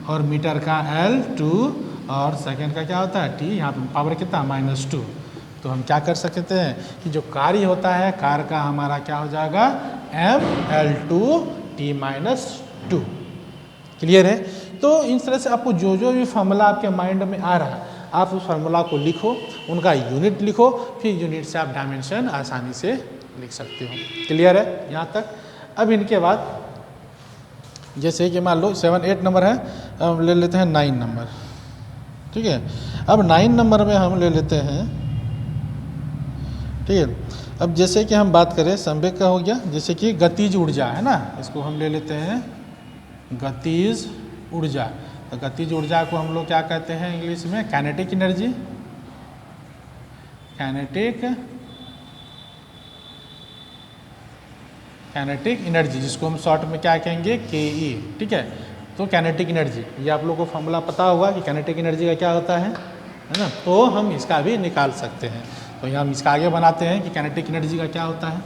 और मीटर का L 2 और सेकेंड का क्या होता है T, यहाँ पे पावर कितना -2। तो हम क्या कर सकते हैं कि जो कार्य होता है कार्य का हमारा क्या हो जाएगा mL2 T-2, क्लियर है। तो इस तरह से आपको जो जो भी फॉर्मूला आपके माइंड में आ रहा है आप उस फार्मूला को लिखो, उनका यूनिट लिखो, फिर यूनिट से आप डायमेंशन आसानी से लिख सकते हो, क्लियर है यहाँ तक। अब इनके बाद जैसे कि मान लो 7 8 नंबर है, अब ले लेते हैं 9 नंबर, ठीक है। अब 9 नंबर में हम ले लेते हैं, ठीक है। अब जैसे कि हम बात करें संवेग का हो गया, जैसे कि गतिज ऊर्जा है ना, इसको हम ले लेते हैं गतिज ऊर्जा। तो गतिज ऊर्जा को हम लोग क्या कहते हैं इंग्लिश में काइनेटिक एनर्जी, काइनेटिक एनर्जी, जिसको हम शॉर्ट में क्या कहेंगे के ठीक है। तो काइनेटिक एनर्जी, ये आप लोगों को फॉर्मूला पता होगा कि काइनेटिक एनर्जी का क्या होता है ना। तो हम इसका भी निकाल सकते हैं। तो यहाँ हम इसका आगे बनाते हैं कि काइनेटिक एनर्जी का क्या होता है।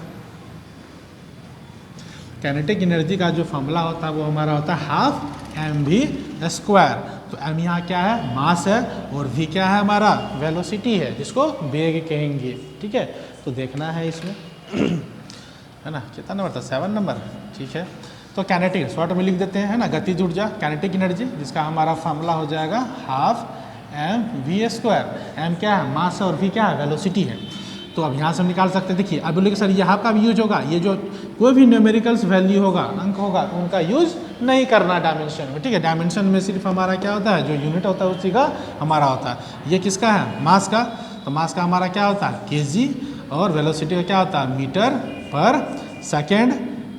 काइनेटिक एनर्जी का जो फॉर्मूला होता है वो हमारा होता है हाफ mv²। तो m यहाँ क्या है मास है और v क्या है हमारा वेलोसिटी है, जिसको वेग कहेंगे, ठीक है। तो देखना है इसमें है ना कितना नंबर था 7 नंबर, ठीक है। तो काइनेटिक शॉर्ट में लिख देते हैं है ना गतिज ऊर्जा काइनेटिक एनर्जी, जिसका हमारा फॉर्मूला हो जाएगा हाफ mv²। m क्या है मास है और v क्या है वेलोसिटी है। तो अब यहाँ से हम निकाल सकते हैं। देखिए अब बोले कि सर यहाँ का भी यूज होगा, ये जो कोई भी न्यूमेरिकल्स वैल्यू होगा अंक होगा उनका यूज नहीं करना डायमेंशन में, ठीक है। डायमेंशन में सिर्फ हमारा क्या होता है जो यूनिट होता है उसी का हमारा होता है। ये किसका है मास का, तो मास का हमारा क्या होता है केजी और वेलोसिटी का क्या होता है मीटर पर सेकेंड,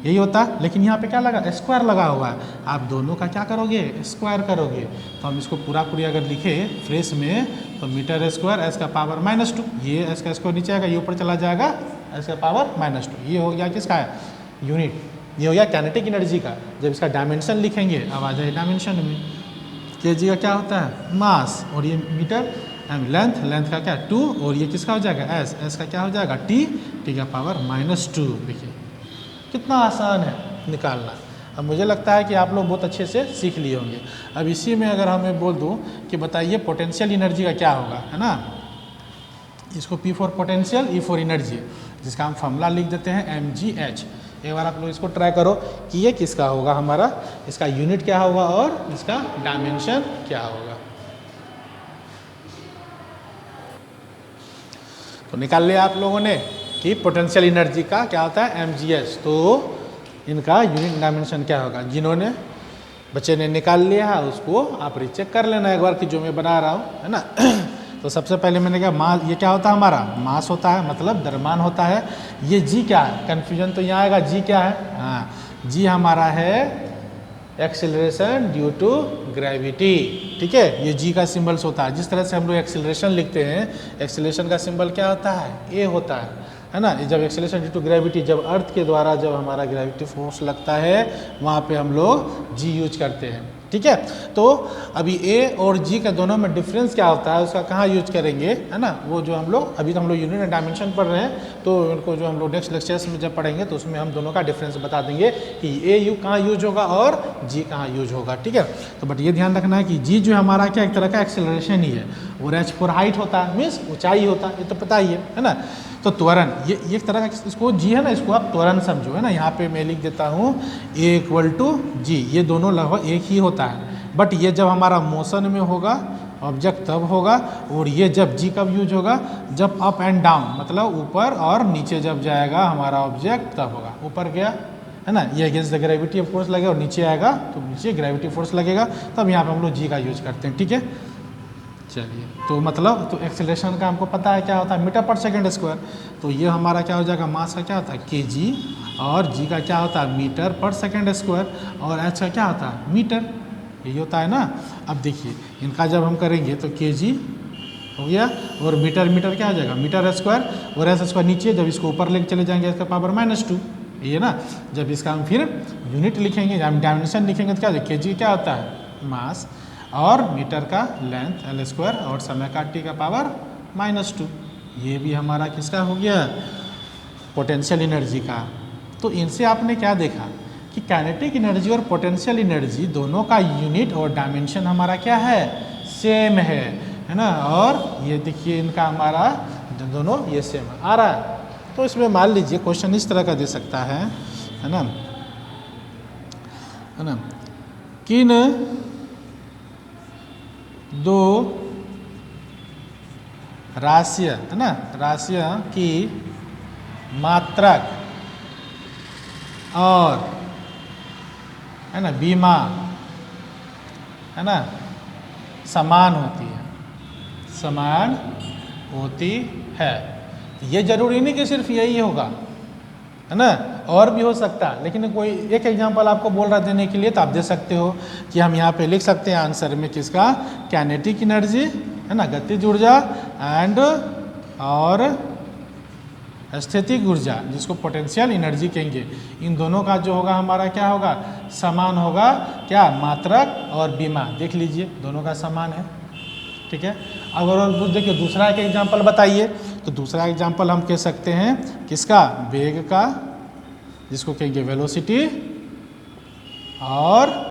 यही होता है। लेकिन यहाँ पे क्या लगा स्क्वायर लगा हुआ है, आप दोनों का क्या करोगे स्क्वायर करोगे। तो हम इसको पूरा अगर लिखे फ्रेश में तो मीटर स्क्वायर एस का पावर -2, ये एस का स्क्वायर नीचे आएगा ये ऊपर चला जाएगा एस का पावर -2, ये हो गया किसका है यूनिट, ये हो गया काइनेटिक एनर्जी का। जब इसका डायमेंशन लिखेंगे अब आ जाए डायमेंशन में, केजी का क्या होता है मास और ये मीटर, लेंथ का क्या 2 और ये किसका हो जाएगा एस का क्या हो जाएगा टी का पावर -2। देखिए कितना आसान है निकालना। अब मुझे लगता है कि आप लोग बहुत अच्छे से सीख लिए होंगे। अब इसी में अगर हमें बोल दूं कि बताइए पोटेंशियल एनर्जी का क्या होगा, है ना। इसको P for potential, E for energy, जिसका हम फॉर्मूला लिख देते हैं mgh। एक बार आप लोग इसको ट्राई करो कि ये किसका होगा हमारा, इसका यूनिट क्या होगा और इसका डायमेंशन क्या होगा। तो निकाल लिया आप लोगों ने कि पोटेंशियल एनर्जी का क्या होता है mgh। तो इनका यूनिट डायमेंशन क्या होगा, जिन्होंने बच्चे ने निकाल लिया है उसको आप रीचेक कर लेना एक बार कि जो मैं बना रहा हूँ, है ना। तो सबसे पहले मैंने कहा मास, ये क्या होता है हमारा मास होता है मतलब द्रव्यमान होता है। ये जी क्या है, कन्फ्यूजन तो यहाँ आएगा जी क्या है, हाँ जी हमारा है एक्सेलरेशन ड्यू टू ग्रेविटी, ठीक है। ये जी का सिंबल्स होता है। जिस तरह से हम लोग एक्सेलरेशन लिखते हैं, एक्सेलरेशन का सिंबल क्या होता है ए होता है ना। जब एक्सेलरेशन ड्यू टू ग्रेविटी, जब अर्थ के द्वारा जब हमारा ग्रेविटी फोर्स लगता है वहाँ पे हम लोग जी यूज करते हैं, ठीक है। तो अभी ए और जी का दोनों में डिफरेंस क्या होता है उसका कहाँ यूज करेंगे, है ना। वो जो हम लोग अभी तो हम लोग यूनिट एंड डायमेंशन पढ़ रहे हैं, तो उनको जो हम लोग नेक्स्ट लेक्चर्स में जब पढ़ेंगे तो उसमें हम दोनों का डिफरेंस बता देंगे कि ए यू कहाँ यूज होगा और जी कहाँ यूज होगा, ठीक है। तो बट ये ध्यान रखना है कि जी जो हमारा क्या एक तरह का एक्सेलरेशन ही है, और एच फॉर हाइट होता है मीन्स ऊंचाई होता है, ये तो पता ही है ना। तो त्वरण ये एक तरह का इसको जी है ना, इसको आप त्वरण समझो, है ना। यहाँ पे मैं लिख देता हूँ ए इक्वल टू जी, ये दोनों लगभग एक ही होता है। बट ये जब हमारा मोशन में होगा ऑब्जेक्ट तब होगा, और ये जब जी कब यूज होगा जब अप एंड डाउन मतलब ऊपर और नीचे जब जाएगा हमारा ऑब्जेक्ट तब होगा। ऊपर गया है ना, ये अगेंस्ट द ग्रेविटी फोर्स लगेगा, और नीचे आएगा तो नीचे ग्रेविटी फोर्स लगेगा, तब यहाँ पे हम लोग जी का यूज करते हैं, ठीक है। चलिए, तो मतलब तो एक्सेलरेशन का हमको पता है क्या होता है, मीटर पर सेकेंड स्क्वायर। तो ये हमारा क्या हो जाएगा, मास का क्या होता है केजी, और जी का क्या होता है मीटर पर सेकेंड स्क्वायर, और एच का क्या होता है मीटर, यही होता है ना। अब देखिए इनका जब हम करेंगे तो केजी हो गया, और मीटर, मीटर क्या हो जाएगा मीटर स्क्वायर, और एस स्क्वायर नीचे, जब इसको ऊपर लेके चले जाएंगे इसका पावर -2, ये ना। जब इसका हम फिर यूनिट लिखेंगे, हम डायमेंशन लिखेंगे तो क्या के जी क्या होता है मास, और मीटर का लेंथ एल स्क्वायर, और समय का टी का पावर -2। ये भी हमारा किसका हो गया, पोटेंशियल एनर्जी का। तो इनसे आपने क्या देखा कि काइनेटिक एनर्जी और पोटेंशियल एनर्जी दोनों का यूनिट और डायमेंशन हमारा क्या है, सेम है ना। और ये देखिए इनका हमारा दोनों ये सेम आ रहा है। तो इसमें मान लीजिए क्वेश्चन इस तरह का दे सकता है ना, है ना, किन दो राशियाँ, है ना, राशियाँ की मात्रक और, है ना, बीमा, है ना, समान होती है, समान होती है। ये जरूरी नहीं कि सिर्फ यही होगा, है ना, और भी हो सकता है, लेकिन कोई एक एग्जांपल आपको बोल रहा देने के लिए, तो आप दे सकते हो कि हम यहाँ पे लिख सकते हैं आंसर में किसका, काइनेटिक एनर्जी, है ना, गतिज ऊर्जा, एंड और स्थितिक ऊर्जा, जिसको पोटेंशियल एनर्जी कहेंगे। इन दोनों का जो होगा हमारा क्या होगा, समान होगा, क्या, मात्रक और बीमा। देख लीजिए दोनों का समान है, ठीक है। अगर देखिए दूसरा एक एग्जांपल बताइए, तो दूसरा एग्जांपल हम कह सकते हैं किसका, वेग का, जिसको कहेंगे वेलोसिटी, और